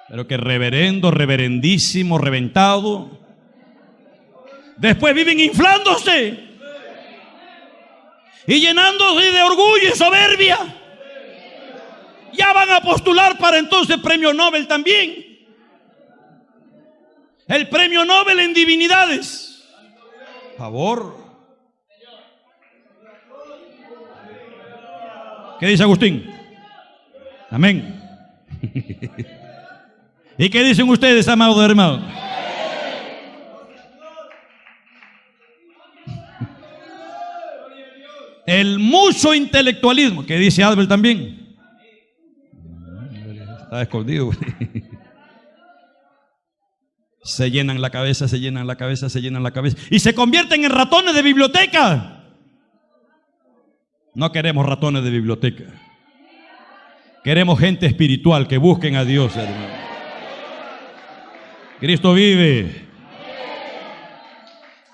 A: Pero que reverendo, reverendísimo, reventado. Después viven inflándose y llenándose de orgullo y soberbia. Ya van a postular para entonces premio Nobel también. El premio Nobel en divinidades. Por favor. ¿Qué dice Agustín? Amén. ¿Y qué dicen ustedes, amados hermanos? El mucho intelectualismo, que dice Albert también. Está escondido. Se llenan la cabeza, se llenan la cabeza, se llenan la cabeza. Y se convierten en ratones de biblioteca. No queremos ratones de biblioteca. Queremos gente espiritual que busquen a Dios, hermano. Cristo vive.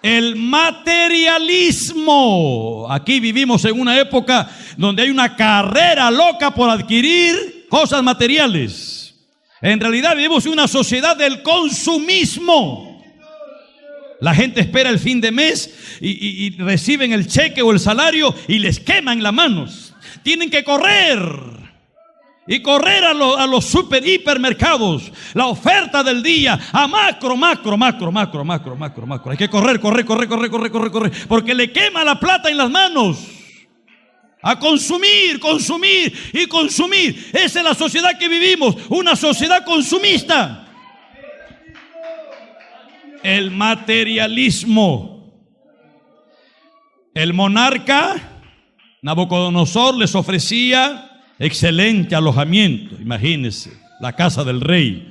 A: El materialismo. Aquí vivimos en una época donde hay una carrera loca por adquirir cosas materiales. En realidad vivimos en una sociedad del consumismo. La gente espera el fin de mes y reciben el cheque o el salario y les queman las manos. Tienen que correr. Y correr a los super hipermercados, la oferta del día, a macro. Hay que correr, porque le quema la plata en las manos. A consumir. Esa es la sociedad que vivimos, una sociedad consumista. El materialismo. El monarca Nabucodonosor les ofrecía excelente alojamiento. Imagínense, la casa del rey.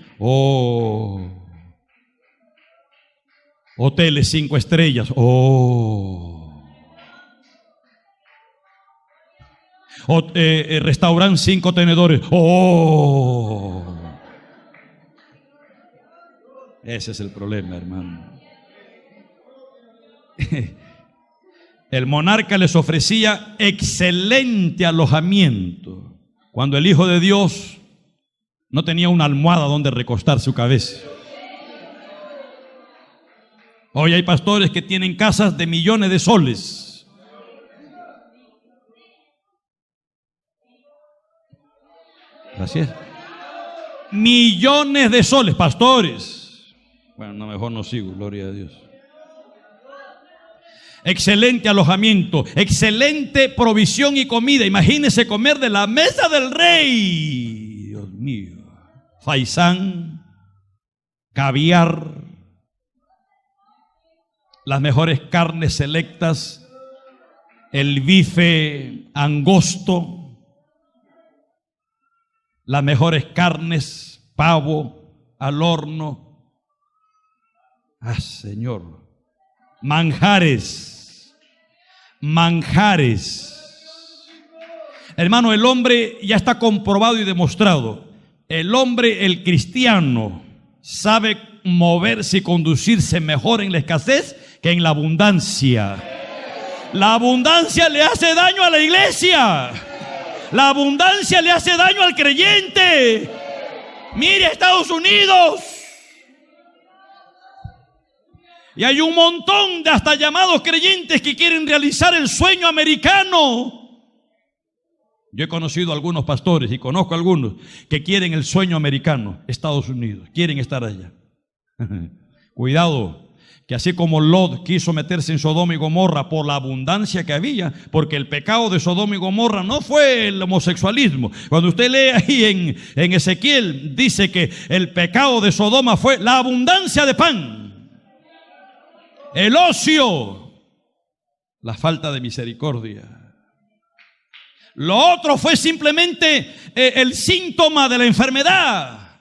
A: Hoteles 5 estrellas. Restaurante 5 tenedores. Ese es el problema, hermano. El monarca les ofrecía excelente alojamiento, cuando el Hijo de Dios no tenía una almohada donde recostar su cabeza. Hoy hay pastores que tienen casas de millones de soles. Gracias. Millones de soles, pastores. Bueno, no, mejor no sigo, gloria a Dios. Excelente alojamiento, excelente provisión y comida. Imagínese comer de la mesa del rey. Dios mío. Faisán, caviar, las mejores carnes selectas, el bife angosto, las mejores carnes, pavo al horno. Señor. Manjares. Hermano, el hombre ya está comprobado y demostrado. El hombre, el cristiano, sabe moverse y conducirse mejor en la escasez que en la abundancia. La abundancia le hace daño a la iglesia. La abundancia le hace daño al creyente. Mire Estados Unidos. Y hay un montón de hasta llamados creyentes que quieren realizar el sueño americano. Yo he conocido a algunos pastores y conozco a algunos que quieren el sueño americano, Estados Unidos, quieren estar allá. Cuidado, que así como Lot quiso meterse en Sodoma y Gomorra por la abundancia que había, porque el pecado de Sodoma y Gomorra no fue el homosexualismo. Cuando usted lee ahí en Ezequiel, dice que el pecado de Sodoma fue la abundancia de pan. El ocio, la falta de misericordia. Lo otro fue simplemente el síntoma de la enfermedad.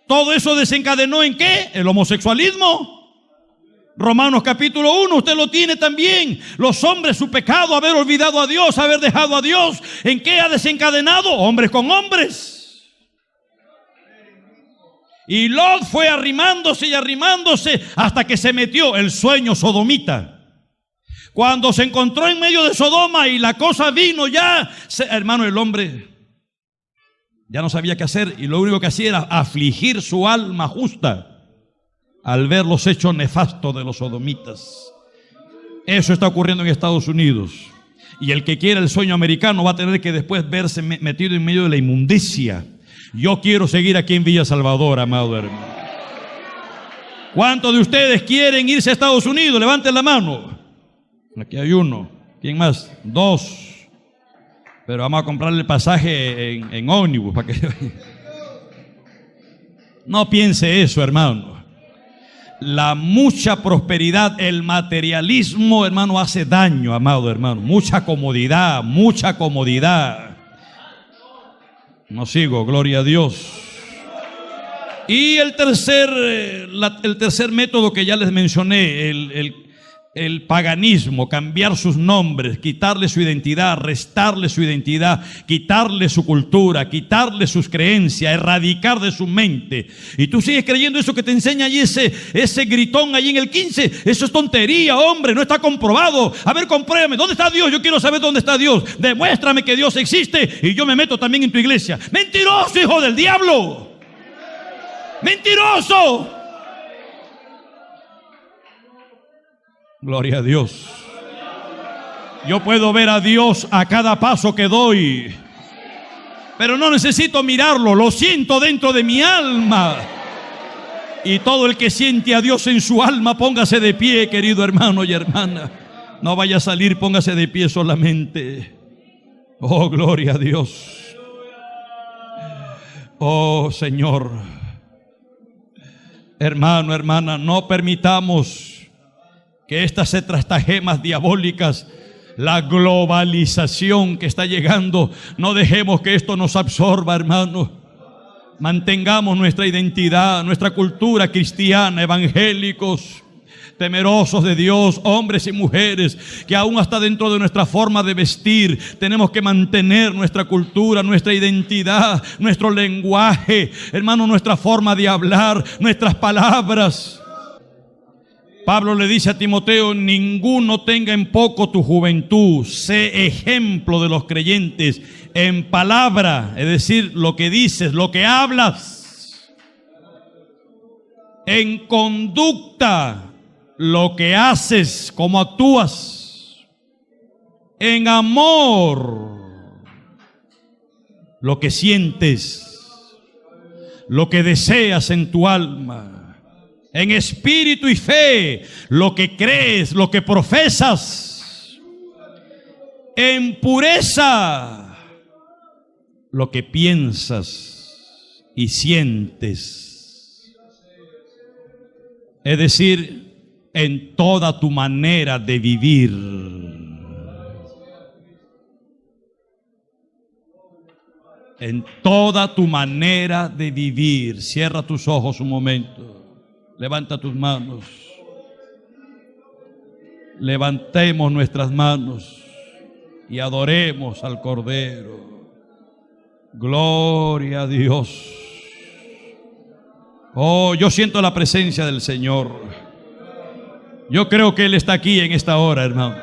A: Todo eso desencadenó ¿en qué? El homosexualismo. Romanos capítulo 1, usted lo tiene también. Los hombres, su pecado, haber olvidado a Dios, haber dejado a Dios. ¿En qué ha desencadenado? Hombres con hombres. Y Lot fue arrimándose y arrimándose hasta que se metió el sueño sodomita. Cuando se encontró en medio de Sodoma y la cosa vino ya, hermano, el hombre ya no sabía qué hacer y lo único que hacía era afligir su alma justa al ver los hechos nefastos de los sodomitas. Eso está ocurriendo en Estados Unidos. Y el que quiera el sueño americano va a tener que después verse metido en medio de la inmundicia. Yo quiero seguir aquí en Villa Salvador, amado hermano. ¿Cuántos de ustedes quieren irse a Estados Unidos? Levanten la mano. Aquí hay uno. ¿Quién más? 2. Pero vamos a comprarle el pasaje en ómnibus para que... No piense eso, hermano. La mucha prosperidad, el materialismo, hermano, hace daño, amado hermano. Mucha comodidad, mucha comodidad. No sigo, gloria a Dios. Y el tercer método que ya les mencioné, el paganismo, cambiar sus nombres, quitarle su identidad, restarle su identidad, quitarle su cultura, quitarle sus creencias, erradicar de su mente. Y tú sigues creyendo eso que te enseña allí ese gritón allí en el 15. Eso es tontería, hombre, no está comprobado. A ver, compruébame, ¿dónde está Dios? Yo quiero saber dónde está Dios. Demuéstrame que Dios existe y yo me meto también en tu iglesia. Mentiroso, hijo del diablo. Mentiroso. Gloria a Dios. Yo puedo ver a Dios a cada paso que doy, pero no necesito mirarlo, lo siento dentro de mi alma. Y todo el que siente a Dios en su alma, póngase de pie, querido hermano y hermana. No vaya a salir, póngase de pie solamente. Oh, gloria a Dios. Oh, Señor. Hermano, hermana, no permitamos que estas estratagemas diabólicas, la globalización que está llegando, no dejemos que esto nos absorba, hermano. Mantengamos nuestra identidad, nuestra cultura cristiana, evangélicos, temerosos de Dios, hombres y mujeres, que aún hasta dentro de nuestra forma de vestir tenemos que mantener nuestra cultura, nuestra identidad, nuestro lenguaje, hermano, nuestra forma de hablar, nuestras palabras. Pablo le dice a Timoteo: ninguno tenga en poco tu juventud, sé ejemplo de los creyentes en palabra, es decir, lo que dices, lo que hablas, en conducta, lo que haces, cómo actúas, en amor, lo que sientes, lo que deseas en tu alma, en espíritu y fe, lo que crees, lo que profesas, en pureza, lo que piensas y sientes. Es decir, en toda tu manera de vivir. En toda tu manera de vivir. Cierra tus ojos un momento. Levanta tus manos. Levantemos nuestras manos y adoremos al Cordero. Gloria a Dios. Oh, yo siento la presencia del Señor. Yo creo que Él está aquí en esta hora, hermano.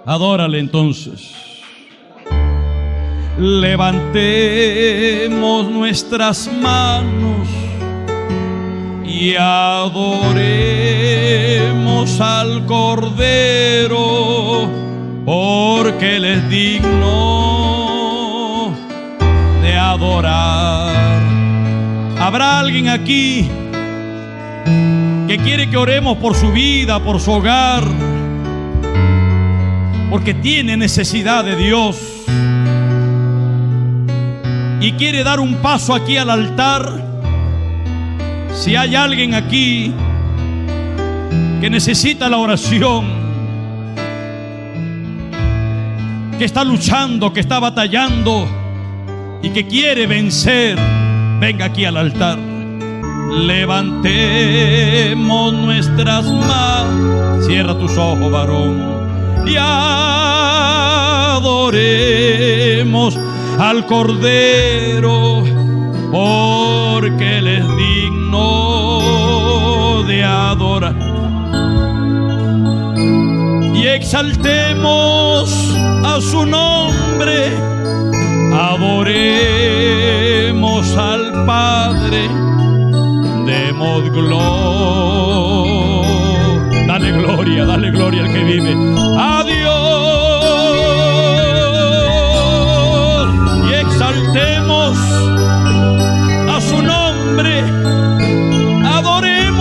A: Adórale entonces. Levantemos nuestras manos y adoremos al Cordero, porque Él es digno de adorar. ¿Habrá alguien aquí que quiere que oremos por su vida, por su hogar, porque tiene necesidad de Dios y quiere dar un paso aquí al altar? Si hay alguien aquí que necesita la oración, que está luchando, que está batallando y que quiere vencer, venga aquí al altar. Levantemos nuestras manos. Cierra tus ojos, varón, y adoremos al Cordero, porque Él es digno de adorar. Y exaltemos a su nombre, adoremos al Padre, demos gloria. Dale gloria al que vive. A Dios. Y exaltemos a su nombre, adoremos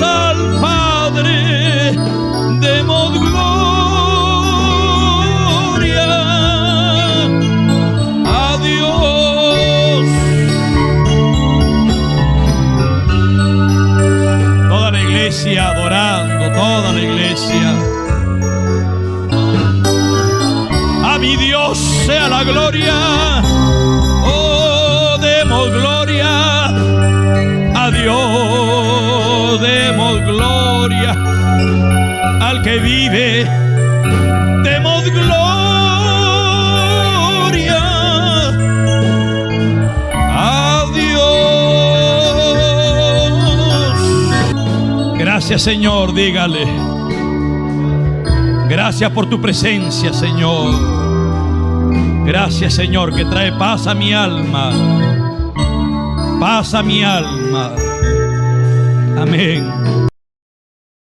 A: al Padre, demos gloria iglesia adorando, toda la iglesia. A mi Dios sea la gloria. Oh, demos gloria a Dios, demos gloria al que vive, demos gloria a Dios. Gracias, Señor, dígale. Gracias por tu presencia, Señor. Gracias, Señor, que trae paz a mi alma. Paz a mi alma. Amén.